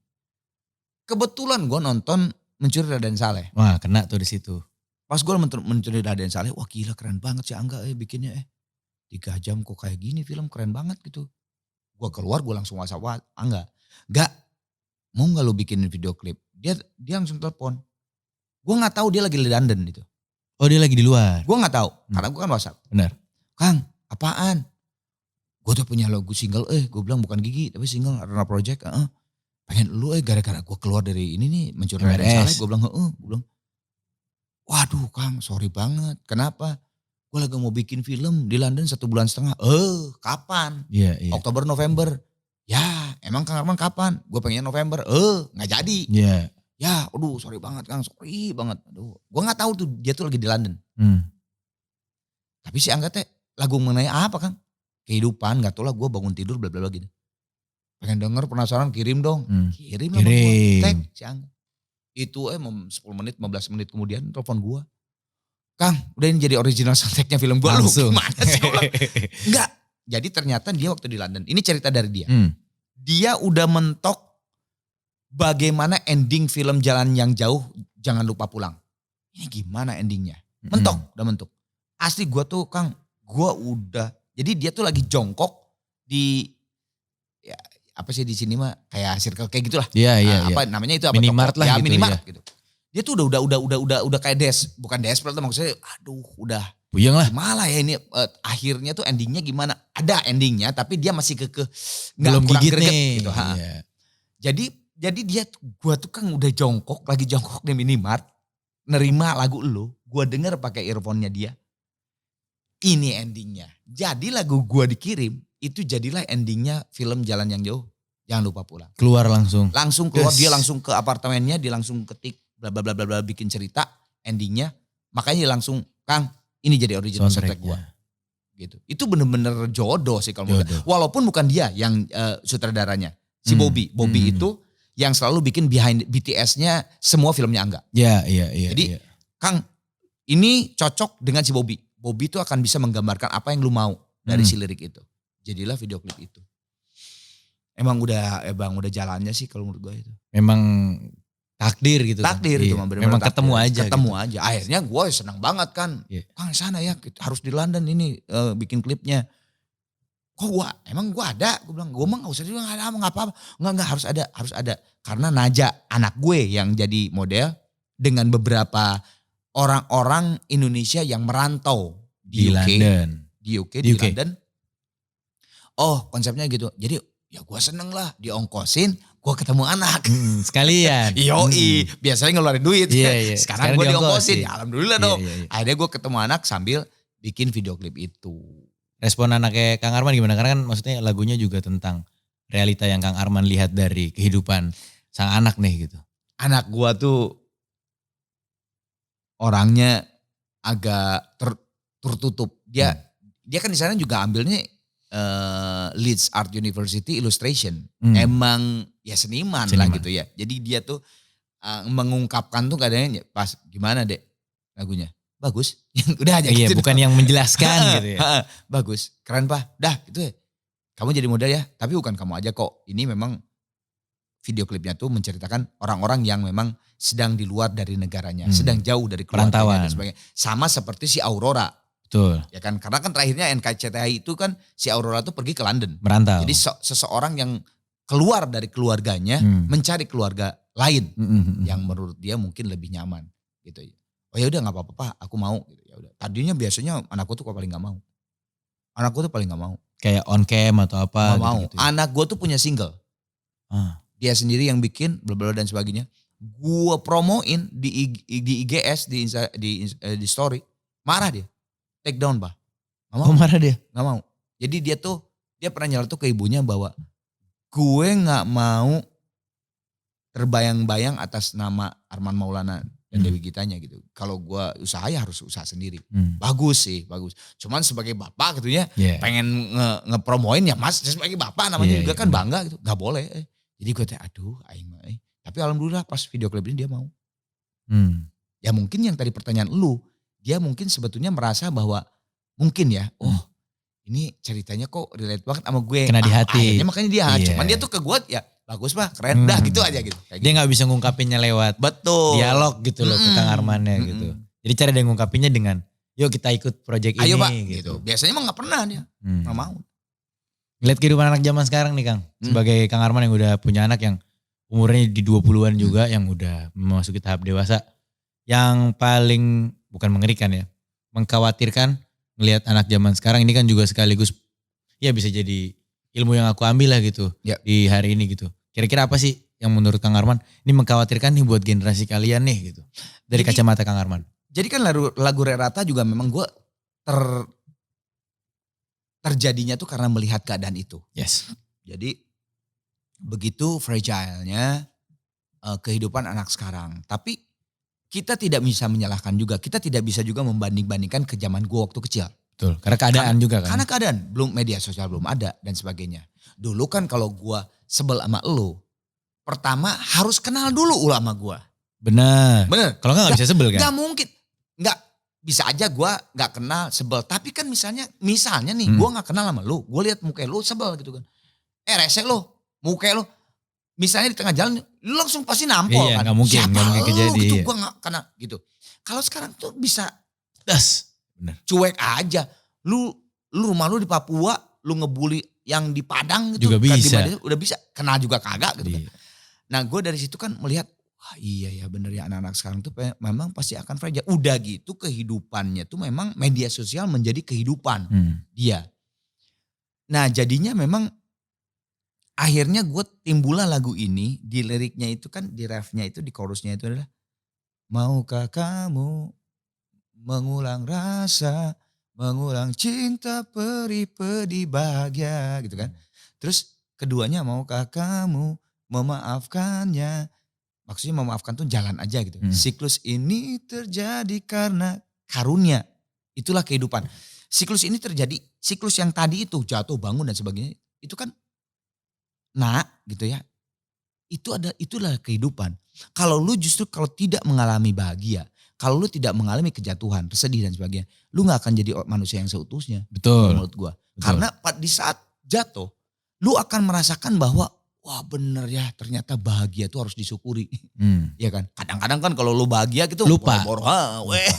Kebetulan gue nonton Mencuri Raden Saleh. Wah kena tuh di situ. Pas gue Mencuri Raden Saleh, wah gila keren banget sih Angga bikinnya 3 jam kok kayak gini film keren banget gitu. Gue keluar gue langsung WhatsApp Angga. Gak, mau gak lu bikin video klip? Dia langsung telepon. Gue gak tahu dia lagi di London gitu. Oh dia lagi di luar? Gue gak tahu karena gue kan WhatsApp. Benar. Kang apaan? Gue tuh punya lagu single, gue bilang bukan Gigi tapi single Arena Project. Pengen lu gara-gara gue keluar dari ini nih Mencuri Raden Saleh. Gue bilang, waduh Kang sorry banget. Kenapa? Gue lagi mau bikin film di London 1,5 bulan. Kapan? Iya. Oktober November. Ya emang Kang Arman kapan? Gue pengen November. Gak jadi. Iya. Ya aduh sorry banget Kang, sorry banget. Aduh, gue gak tahu tuh dia tuh lagi di London. Tapi si Angga teh lagu mengenai apa Kang? Kehidupan, gak tau lah gue bangun tidur bla bla bla gitu. Pengen denger penasaran kirim dong. Kirim lah sama gue. Tag si Angga. Itu 10 menit 15 menit kemudian telepon gue. Kang udah ini jadi original soundtracknya film gue. Lu gimana sih? Enggak. Jadi ternyata dia waktu di London. Ini cerita dari dia. Dia udah mentok bagaimana ending film Jalan Yang Jauh Jangan Lupa Pulang. Ini gimana endingnya? Udah mentok. Asli gue tuh Kang, gue udah. Jadi dia tuh lagi jongkok di ya apa sih di sini mah kayak circle kayak gitulah. Iya. Apa namanya itu apa? Minimart lah ya, gitu. Minimart gitu. Dia tuh udah kayak bukan desperate maksudnya. Aduh, udah puyeng lah. Malah ya ini akhirnya tuh endingnya gimana? Ada endingnya tapi dia masih belum gigit greget, nih. Gitu, Iya. Jadi gua tuh kan udah lagi jongkok di Minimart, nerima lagu lu, gua denger pakai earphone-nya dia. Ini endingnya. Jadi lagu gua dikirim, itu jadilah endingnya film Jalan Yang Jauh Jangan Lupa Pulang. Keluar langsung. Langsung keluar, dia langsung ke apartemennya, dia langsung ketik bla bla bla bla bla bikin cerita endingnya. Makanya dia langsung, Kang, ini jadi original soundtrack gua. Gitu. Itu bener-bener jodoh sih kalau menurut gue. Walaupun bukan dia yang sutradaranya. Si Bobby itu yang selalu bikin behind BTS-nya semua filmnya Angga. Iya. Jadi Kang, ini cocok dengan si Bobby. Bobby itu akan bisa menggambarkan apa yang lu mau dari si lirik itu. Jadilah video klip itu. Emang udah jalannya sih kalau menurut gue itu. Memang takdir gitu. Takdir itu memang ketemu aja. Ketemu aja. Akhirnya gue senang banget kan. Kang sana ya harus di London ini bikin klipnya. Kok emang gue ada? Gue bilang gue mah gak usah juga gak ada apa-apa. Enggak harus ada. Karena Naja anak gue yang jadi model dengan beberapa orang-orang Indonesia yang merantau di UK, London. Di London. Oh konsepnya gitu. Jadi ya gue seneng lah diongkosin. Gue ketemu anak. Sekalian. Yoi, biasanya ngeluarin duit. Iya. Sekarang gue diongkosin. Ya, alhamdulillah dong. Iya. Akhirnya gue ketemu anak sambil bikin video klip itu. respon anaknya Kang Arman gimana? Karena kan maksudnya lagunya juga tentang realita yang Kang Arman lihat dari kehidupan sang anak nih gitu. Anak gua tuh orangnya agak tertutup. Dia kan di sana juga ambilnya Leeds Art University Illustration. Emang ya seniman lah gitu ya. Jadi dia tuh mengungkapkan tuh kadang pas gimana dek lagunya. Bagus. Udah aja Iya, gitu. bukan yang menjelaskan gitu ya. Bagus. Keren Pak. Dah gitu ya. Kamu jadi model ya. Tapi bukan kamu aja kok. Ini memang video klipnya tuh menceritakan orang-orang yang memang sedang di luar dari negaranya. Sedang jauh dari keluarganya dan sebagainya. Sama seperti si Aurora. Betul. Ya kan, karena kan terakhirnya NKCTI itu kan si Aurora tuh pergi ke London. Merantau. Jadi seseorang yang keluar dari keluarganya mencari keluarga lain yang menurut dia mungkin lebih nyaman gitu. Oh ya udah nggak apa-apa Pak, aku mau gitu. Ya udah. Tadinya biasanya anakku tuh paling nggak mau. Anakku tuh paling nggak mau. Kayak on cam atau apa Nggak mau. gitu. Anak gue tuh punya single. Dia sendiri yang bikin bla dan sebagainya. Gue promoin di IGS di story. Marah dia. Take down Pak. Gak mau. Oh marah dia? Gak mau. Jadi dia pernah nyala tuh ke ibunya bahwa gue gak mau terbayang-bayang atas nama Arman Maulana dan Dewi Gitanya gitu. Kalau gue usaha ya harus usaha sendiri. Bagus sih, bagus. Cuman sebagai bapak gitu ya, pengen ngepromoin ya mas sebagai bapak namanya juga kan bangga gitu. Gak boleh. Jadi gue tanya aduh aing mah. Tapi alhamdulillah pas video klip ini dia mau. Ya mungkin yang tadi pertanyaan lu, dia mungkin sebetulnya merasa bahwa mungkin ya, ini ceritanya kok relate banget sama gue. Kena di hati. Akhirnya makanya dia, cuman dia tuh ke gue ya bagus Pak, keren dah gitu aja gitu. Dia gak bisa ngungkapinnya lewat dialog gitu loh ke Kang Armannya gitu. Jadi cara dia ngungkapinnya dengan, yuk kita ikut project ini. Ayo Pak gitu. Biasanya emang gak pernah dia, gak mau. Lihat kehidupan anak zaman sekarang nih Kang, sebagai Kang Arman yang udah punya anak yang umurnya di 20-an juga, yang udah memasuki tahap dewasa. Yang paling, bukan mengerikan ya, mengkhawatirkan ngelihat anak zaman sekarang ini kan juga sekaligus ya bisa jadi ilmu yang aku ambil lah gitu di hari ini gitu. Kira-kira apa sih yang menurut Kang Arman ini mengkhawatirkan nih buat generasi kalian nih gitu dari kacamata Kang Arman? Jadi kan lagu Rerata juga memang gue terjadinya tuh karena melihat keadaan itu. Yes. Jadi begitu fragile-nya kehidupan anak sekarang. Tapi kita tidak bisa menyalahkan juga. Kita tidak bisa juga membanding-bandingkan ke zaman gue waktu kecil. Betul, karena keadaan juga kan. Karena keadaan, belum media sosial belum ada dan sebagainya. Dulu kan kalau gue sebel sama lu, pertama harus kenal dulu sama gue. Benar. Bener. Kalau gak bisa sebel kan? Gak mungkin. Gak bisa aja gue gak kenal sebel. Tapi kan misalnya nih gue gak kenal sama lu. Gue lihat muka lu sebel gitu kan. Rese lu, muka lu. Misalnya di tengah jalan, lu langsung pasti nampol kan. Gak mungkin, siapa gak mungkin kejadian. Gitu, gue gak kenal gitu. Kalau sekarang tuh bisa bener. Cuek aja. Lu rumah lu di Papua, lu ngebully yang di Padang gitu. Juga bisa. Udah bisa. Kenal juga kagak gitu kan. Iya. Nah gue dari situ kan melihat, wah iya ya bener ya anak-anak sekarang tuh memang pasti akan fragile. Udah gitu kehidupannya tuh memang media sosial menjadi kehidupan dia. Nah jadinya memang akhirnya gue timbullah lagu ini, di liriknya itu kan, di refnya itu, di chorusnya itu adalah maukah kamu mengulang rasa, mengulang cinta peri pedih bahagia gitu kan. Terus keduanya maukah kamu memaafkannya. Maksudnya memaafkan tuh jalan aja gitu. Siklus ini terjadi karena karunia. Itulah kehidupan. Siklus ini terjadi, siklus yang tadi itu jatuh bangun dan sebagainya. Itu kan gitu ya. Itulah kehidupan. Kalau lu justru kalau tidak mengalami bahagia, kalau lu tidak mengalami kejatuhan, sedih dan sebagainya, lu gak akan jadi manusia yang seutuhnya. Betul. Menurut gua. Karena di saat jatuh, lu akan merasakan bahwa wah bener ya ternyata bahagia itu harus disyukuri. Iya kan. Kadang-kadang kan kalau lu bahagia gitu. Lupa. Iya.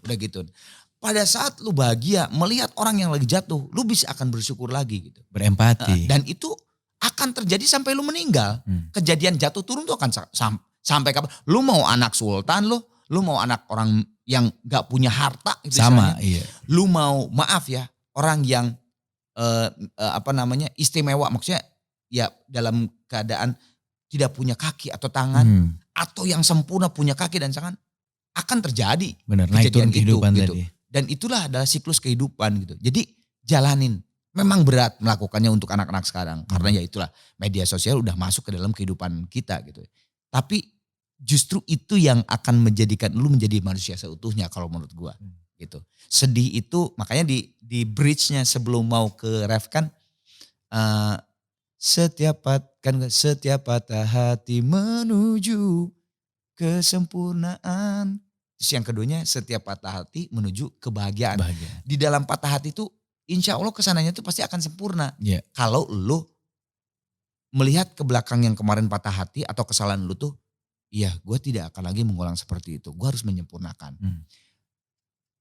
Udah gitu. Pada saat lu bahagia melihat orang yang lagi jatuh, lu bisa akan bersyukur lagi gitu. Berempati. Dan itu akan terjadi sampai lu meninggal. Kejadian jatuh turun tuh akan sampai kapan. Lu mau anak sultan lu mau anak orang yang gak punya harta. Gitu sama, misalnya. iya. Lu mau maaf ya orang yang istimewa. Maksudnya ya dalam keadaan tidak punya kaki atau tangan. Atau yang sempurna punya kaki dan tangan. Akan terjadi. Benar, naik turun kehidupan gitu. tadi. Dan itulah adalah siklus kehidupan gitu. Jadi jalanin. Memang berat melakukannya untuk anak-anak sekarang. Karena ya itulah media sosial udah masuk ke dalam kehidupan kita gitu. Tapi justru itu yang akan menjadikan lu menjadi manusia seutuhnya kalau menurut gua gitu. Sedih itu makanya di bridge-nya sebelum mau ke ref kan setiap patah hati menuju kesempurnaan. Terus yang keduanya setiap patah hati menuju kebahagiaan. Bahagia. Di dalam patah hati itu insya Allah kesananya itu pasti akan sempurna. Iya. Kalau lu melihat ke belakang yang kemarin patah hati atau kesalahan lu tuh, iya gue tidak akan lagi mengulang seperti itu. Gue harus menyempurnakan.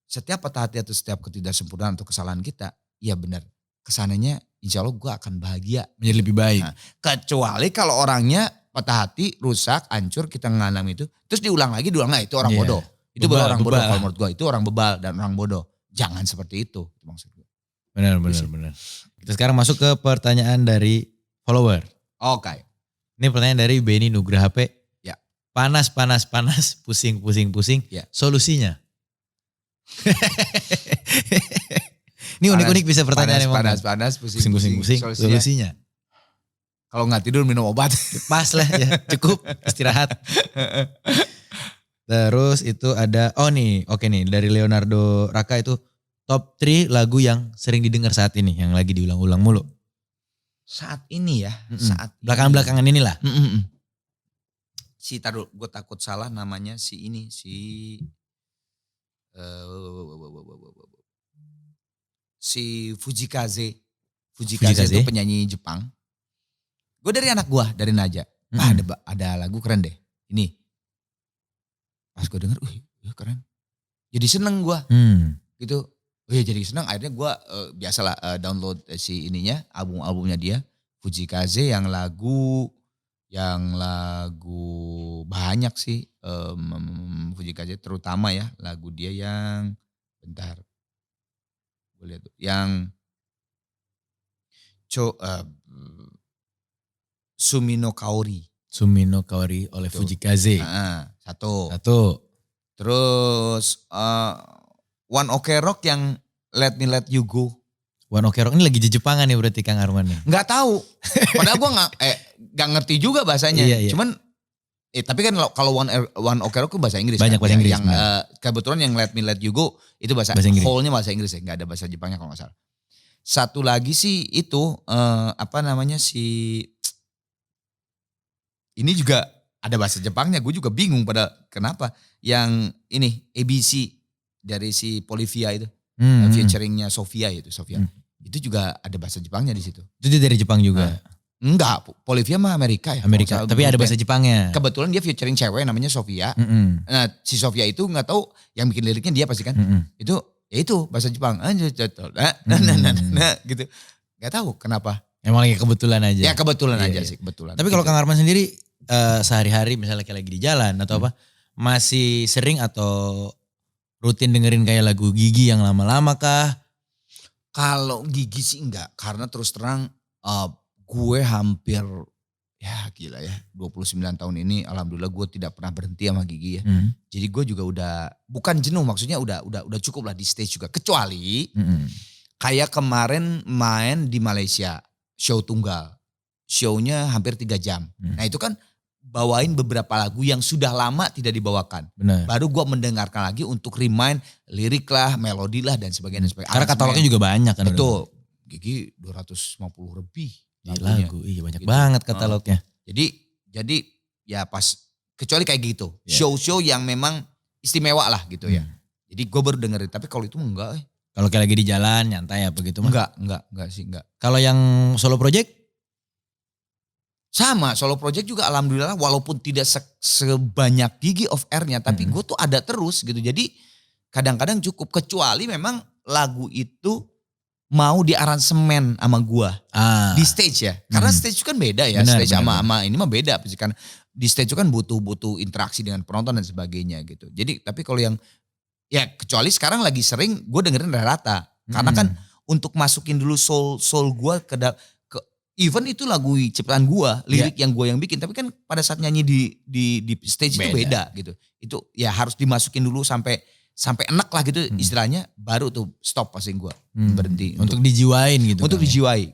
Setiap patah hati atau setiap ketidaksempurnaan atau kesalahan kita, iya benar. Kesananya insya Allah gue akan bahagia. Menjadi lebih baik. Nah, kecuali kalau orangnya patah hati, rusak, hancur, kita mengalami itu. Terus diulang lagi, itu orang Iya. bodoh. Itu baru orang bodoh Bebal. kalau menurut gue. Itu orang bebal dan orang bodoh. Jangan seperti itu maksud gue. Benar. Kita sekarang masuk ke pertanyaan dari follower. Oke. Ini pertanyaan dari Beni Nugraha HP. Ya. Panas, pusing. Ya. Solusinya. Ini unik-unik bisa pertanyaan emang. Panas, Pusing. Solusinya. Kalau nggak tidur minum obat. Pas lah ya, cukup istirahat. Terus itu ada, oke nih dari Leonardo Raka itu top 3 lagu yang sering didengar saat ini, yang lagi diulang-ulang mulu. Saat ini ya, Belakangan inilah. Taruh, gue takut salah namanya si Fujikaze. Fujikaze itu penyanyi Jepang. Gue dari anak gue, dari Naja. Ada lagu keren deh. Ini. Pas gue denger, keren. Jadi seneng gue. Gitu. Jadi seneng. Akhirnya gue biasalah download si ininya, album-albumnya dia. Fujikaze yang lagu banyak sih. Fujikaze terutama ya. Lagu dia yang, bentar. Gue lihat tuh. Yang Sumino Kaori oleh Fujikaze. Satu. Terus One Ok Rock yang Let Me Let You Go. One Ok Rock ini lagi Jepangan nih berarti Kang Arman nih. Nggak tahu. Padahal gue nggak ngerti juga bahasanya. Iya. Cuman tapi kan kalau One Ok Rock itu bahasa Inggris. Banyak kan? bahasa Inggris. Yang kebetulan yang Let Me Let You Go itu bahasa Inggris. Whole-nya bahasa Inggris ya. Nggak ada bahasa Jepangnya kalau nggak salah. Satu lagi sih itu ini juga ada bahasa Jepangnya. Gue juga bingung pada kenapa. Yang ini ABC dari si Polivia itu. Featuringnya Sofia itu. Itu juga ada bahasa Jepangnya di situ. Itu dia dari Jepang juga? Enggak, Polivia mah Amerika ya. Amerika, tapi ada bahasa Jepangnya. Kebetulan dia featuring cewek namanya Sofia. Nah si Sofia itu gak tahu yang bikin liriknya dia pasti kan. Itu bahasa Jepang. Gitu. Gak tahu kenapa. Emang lagi kebetulan aja. Ya kebetulan aja sih, kebetulan. Tapi kalau Kang Arman sendiri sehari-hari misalnya kayak lagi di jalan atau apa, masih sering atau rutin dengerin kayak lagu Gigi yang lama-lama kah? Kalau Gigi sih enggak, karena terus terang gue hampir ya gila ya 29 tahun ini alhamdulillah gue tidak pernah berhenti sama Gigi ya. Jadi gue juga udah bukan jenuh, maksudnya udah cukup lah di stage juga, kecuali kayak kemarin main di Malaysia show tunggal. Show-nya hampir 3 jam. Nah itu kan bawain beberapa lagu yang sudah lama tidak dibawakan. Benar. Baru gue mendengarkan lagi untuk remind lirik lah, melodi lah dan sebagainya. Karena katalognya juga banyak kan. Betul. Gigi 250 lebih. Lagu, iya banyak gitu. Banget katalognya. Jadi ya pas, kecuali kayak gitu. Show-show yang memang istimewa lah gitu ya. Jadi gue baru dengerin, tapi kalau itu enggak. Kalau kayak lagi di jalan nyantai apa gitu mah? Enggak sih. Kalau yang solo project? Sama, solo project juga alhamdulillah walaupun tidak sebanyak Gigi of Air-nya, tapi gue tuh ada terus gitu. Jadi kadang-kadang cukup, kecuali memang lagu itu mau di aransemen sama gue di stage ya. Karena stage itu kan beda ya, stage sama ini mah beda. Kan di stage itu kan butuh interaksi dengan penonton dan sebagainya gitu. Jadi tapi kalau yang ya kecuali sekarang lagi sering gue dengerin rata. Karena kan untuk masukin dulu soul gue ke even itu lagu ciptaan gua, lirik yang gua yang bikin, tapi kan pada saat nyanyi di stage beda. Itu beda gitu. Itu ya harus dimasukin dulu sampai sampai enak lah gitu istilahnya, baru tuh stop passing gue, berhenti. Untuk dijiwain gitu. Untuk Kang, ya? dijiwai.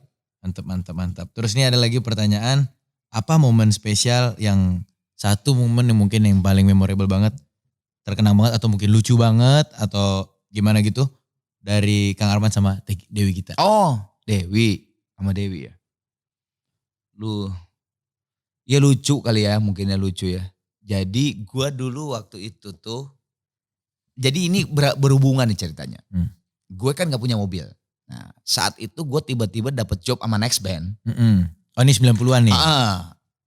Mantap. Terus ini ada lagi pertanyaan, apa momen spesial yang satu momen yang mungkin yang paling memorable banget, terkenang banget atau mungkin lucu banget atau gimana gitu dari Kang Arman sama Dewi kita? Oh, Dewi sama Dewi ya. Ya lucu kali ya, mungkinnya lucu ya. Jadi gue dulu waktu itu tuh, jadi ini berhubungan nih ceritanya. Gue kan gak punya mobil. Nah saat itu gue tiba-tiba dapet job sama Next Band. Oh ini 90-an nih?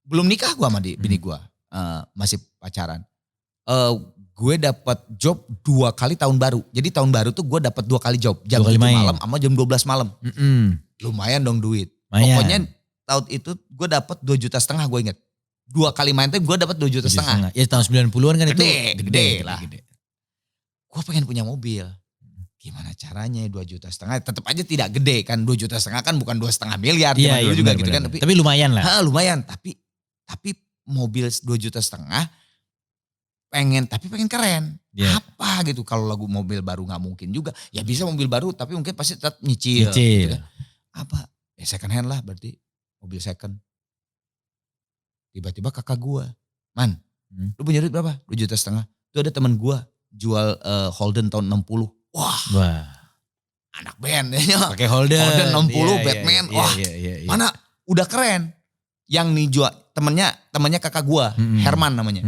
Belum nikah gue sama bini gue, masih pacaran. Gue dapet job 2 kali tahun baru. Jadi tahun baru tuh gue dapet 2 kali job. Jam 7 malam sama jam 12 malam. Lumayan dong duit. Pokoknya tahun itu gue dapet 2,5 juta gue inget. 2 kali main tuh gue dapet 2,5 juta. Ya tahun 90-an kan itu gede lah. Gue pengen punya mobil. Gimana caranya 2,5 juta. Tetap aja tidak gede kan. 2,5 juta kan bukan 2,5 miliar. Iya, dulu juga bener, gitu bener. kan. Tapi lumayan lah. Lumayan. Tapi mobil 2,5 juta pengen keren. Yeah. Apa gitu. Kalau lagu mobil baru gak mungkin juga. Ya bisa mobil baru tapi mungkin pasti tetap nyicil. Gitu kan. Apa? Ya second hand lah berarti. Mobil second. Tiba-tiba kakak gue. Man, lu punya duit berapa? 2,5 juta. Itu ada teman gue jual Holden tahun 60. Wah. Anak band ya. Pakai Holden 60 Batman. Wah. Mana udah keren. Yang nih jual temennya kakak gue, Herman namanya.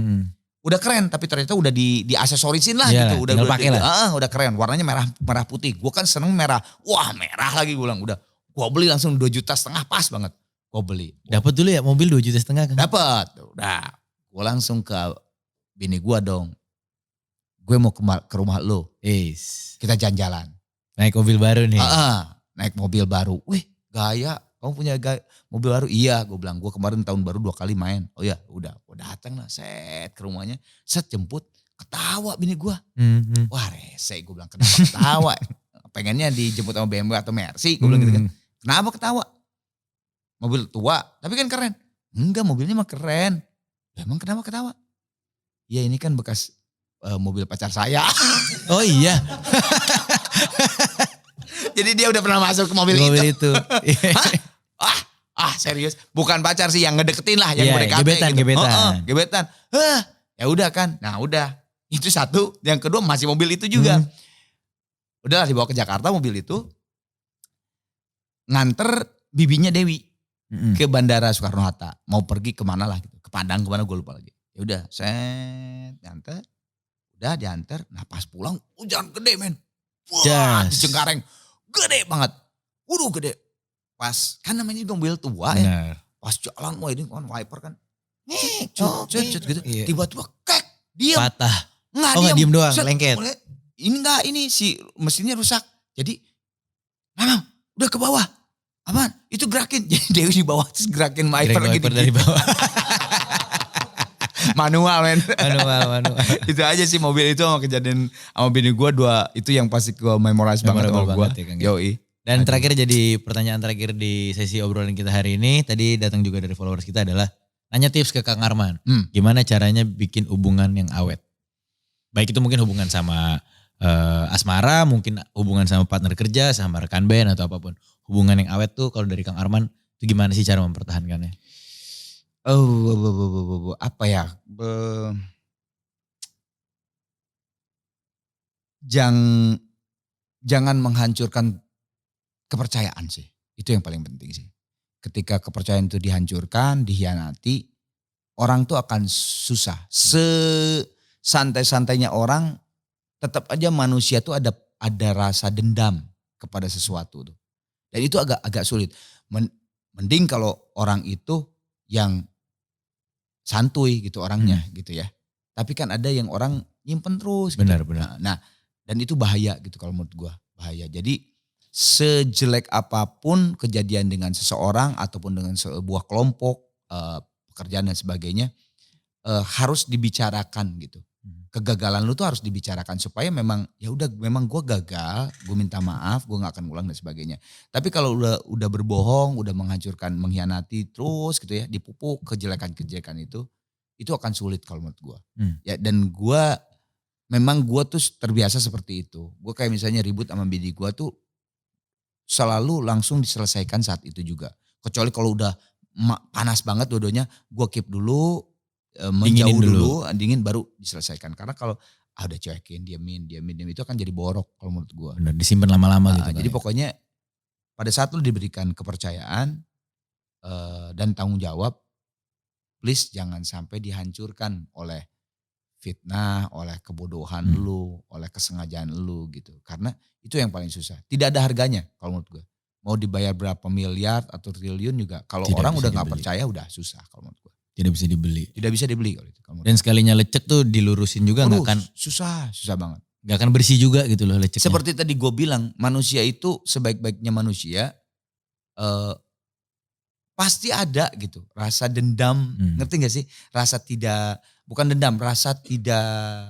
Udah keren tapi ternyata udah di aksesorisin lah gitu. Udah pakai lah. Udah keren. Warnanya merah putih. Gue kan seneng merah. Wah, merah lagi gue bilang. Udah gue beli langsung 2,5 juta pas banget. Gue beli. Dapat dulu ya mobil 2,5 juta kan? Dapat. Udah. Gue langsung ke bini gue dong. Gue mau ke rumah lo. Kita jalan-jalan. Naik mobil baru nih. Naik mobil baru. Wih gaya. Kamu punya mobil baru? Iya. Gue bilang gue kemarin tahun baru 2 kali main. Oh ya udah. Gue datang lah. Set ke rumahnya. Set jemput. Ketawa bini gue. Wah rese. Gue bilang kenapa ketawa? Pengennya dijemput sama BMW atau Mercy. Gue bilang gitu kan. Kenapa ketawa? Mobil tua, tapi kan keren. Enggak, mobilnya mah keren. Emang kenapa ketawa? Ya ini kan bekas mobil pacar saya. Oh iya. Jadi dia udah pernah masuk ke mobil itu. Serius. Bukan pacar sih, yang ngedeketin lah, yang Gebetan. berdekatan. Gebetan. Ya udah kan. Nah udah. Itu satu. Yang kedua masih mobil itu juga. Udahlah dibawa ke Jakarta mobil itu. Nganter bibinya Dewi. Ke Bandara Soekarno-Hatta. Mau pergi kemana lah gitu. Ke Padang kemana gue lupa lagi. Ya udah set diantar. Udah diantar. Nah pas pulang hujan gede men. Wah di Cengkareng. Gede banget. Waduh gede. Pas kan namanya juga mobil tua ya. Pas jalan wah ini kan wiper kan. Cut gitu. Tiba-tiba kek. Diam. Patah. Nggak diem doang lengket. Ini si mesinnya rusak. Jadi Mamang udah ke bawah. Apaan? Itu gerakin. Jadi Dewi di bawah terus gerakin wiper gitu. Dari bawah. Manual men. Manual. Itu aja sih mobil itu sama kejadian sama bini gue itu yang pasti gue memorize banget sama gue. Ya, Yoi. Dan terakhir jadi pertanyaan terakhir di sesi obrolan kita hari ini. Tadi datang juga dari followers kita adalah nanya tips ke Kang Arman. Gimana caranya bikin hubungan yang awet. Baik itu mungkin hubungan sama asmara, mungkin hubungan sama partner kerja, sama rekan band atau apapun. Hubungan yang awet tuh kalau dari Kang Arman itu gimana sih cara mempertahankannya? Apa ya? Jangan menghancurkan kepercayaan sih. Itu yang paling penting sih. Ketika kepercayaan itu dihancurkan, dihianati, orang tuh akan susah. Santai-santainya orang, tetap aja manusia tuh ada rasa dendam kepada sesuatu tuh. Dan itu agak sulit. Mending kalau orang itu yang santuy gitu orangnya gitu ya. Tapi kan ada yang orang nyimpen terus. Benar. Gitu. Nah dan itu bahaya gitu kalau menurut gue. Bahaya. Jadi sejelek apapun kejadian dengan seseorang ataupun dengan sebuah kelompok, pekerjaan dan sebagainya. Harus dibicarakan gitu. Kegagalan lu tuh harus dibicarakan supaya memang memang gue gagal, gue minta maaf, gue gak akan ulang dan sebagainya. Tapi kalau udah berbohong, udah menghancurkan, mengkhianati terus gitu ya, dipupuk kejelekan-kejelekan itu akan sulit kalau menurut gue. Ya dan gue memang gue tuh terbiasa seperti itu. Gue kayak misalnya ribut sama bini gue tuh selalu langsung diselesaikan saat itu juga. Kecuali kalau udah panas banget dua-duanya, gue keep dulu, menjauh Dinginin dulu, dingin baru diselesaikan. Karena kalau udah cuekin, diamin itu akan jadi borok kalau menurut gue. Bener, disimpan lama-lama gitu. Jadi pokoknya pada saat lu diberikan kepercayaan dan tanggung jawab, please jangan sampai dihancurkan oleh fitnah, oleh kebodohan lu, oleh kesengajaan lu gitu. Karena itu yang paling susah. Tidak ada harganya kalau menurut gue. Mau dibayar berapa miliar atau triliun juga. Kalau Tidak orang bisa udah gak dibeli. percaya udah susah kalau menurut gue. Tidak bisa dibeli. Tidak bisa dibeli kalau itu. Kalau menurut Dan sekalinya lecek tuh dilurusin juga gue. nggak akan Susah banget. nggak akan bersih juga gitu loh leceknya. Seperti tadi gue bilang, manusia itu sebaik-baiknya manusia pasti ada gitu. Rasa dendam, ngerti gak sih? Rasa tidak, bukan dendam, rasa tidak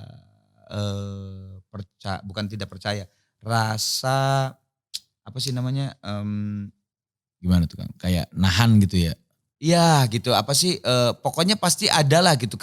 bukan tidak percaya. Rasa apa sih namanya? Gimana tuh Kang? Kayak nahan gitu ya. Iya gitu, apa sih? Pokoknya pasti ada lah gitu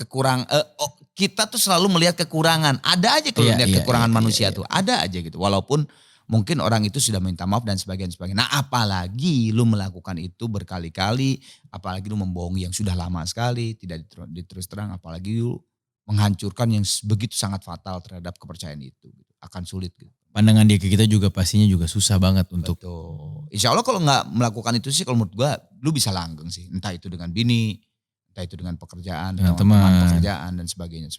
kita tuh selalu melihat kekurangan. Ada aja kalau lihat kekurangan manusia tuh. Ada aja gitu. Walaupun mungkin orang itu sudah minta maaf dan sebagainya. Nah apalagi lu melakukan itu berkali-kali. Apalagi lu membohongi yang sudah lama sekali. Tidak diterus terang. Apalagi lu menghancurkan yang begitu sangat fatal terhadap kepercayaan itu. Akan sulit gitu. Pandangan dia ke kita juga pastinya juga susah banget untuk. Betul. Insya Allah kalau nggak melakukan itu sih kalau menurut gua lu bisa langgeng sih. Entah itu dengan bini, entah itu dengan pekerjaan, Dengan teman teman. pekerjaan dan sebagainya.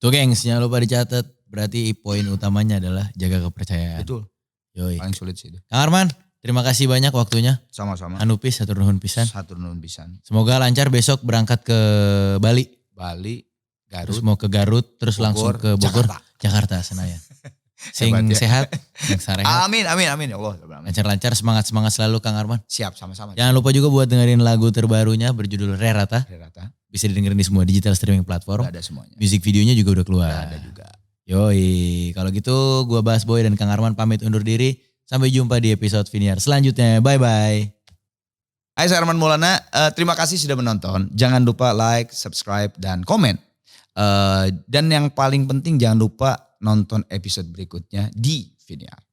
Tuh gengs, jangan lupa dicatat. Berarti poin utamanya adalah jaga kepercayaan. Betul. Yoi. Paling sulit sih itu. Kang Arman, terima kasih banyak waktunya. Sama-sama. Anupis, hatur nuhun pisan. Satu nun pisan. Semoga lancar besok berangkat ke Bali. Bali, Terus Garut, mau ke Garut, terus Bogor, langsung ke Bogor, Jakarta. Senayan. Sing Hebat ya. sehat, sing sarehat. Amin ya Allah. Lancar-lancar, semangat-semangat selalu Kang Arman. Siap sama-sama. Jangan lupa juga buat dengerin lagu terbarunya berjudul Rerata. Rata. Bisa didengerin di semua digital streaming platform. Udah ada semuanya. Music videonya juga udah keluar. Udah ada juga. Yoi, kalau gitu gua Bas Boy dan Kang Arman pamit undur diri. Sampai jumpa di episode Viniar selanjutnya. Bye-bye. Hai, saya Arman Maulana. Terima kasih sudah menonton. Jangan lupa like, subscribe, dan komen. Dan yang paling penting jangan lupa nonton episode berikutnya di Viniar.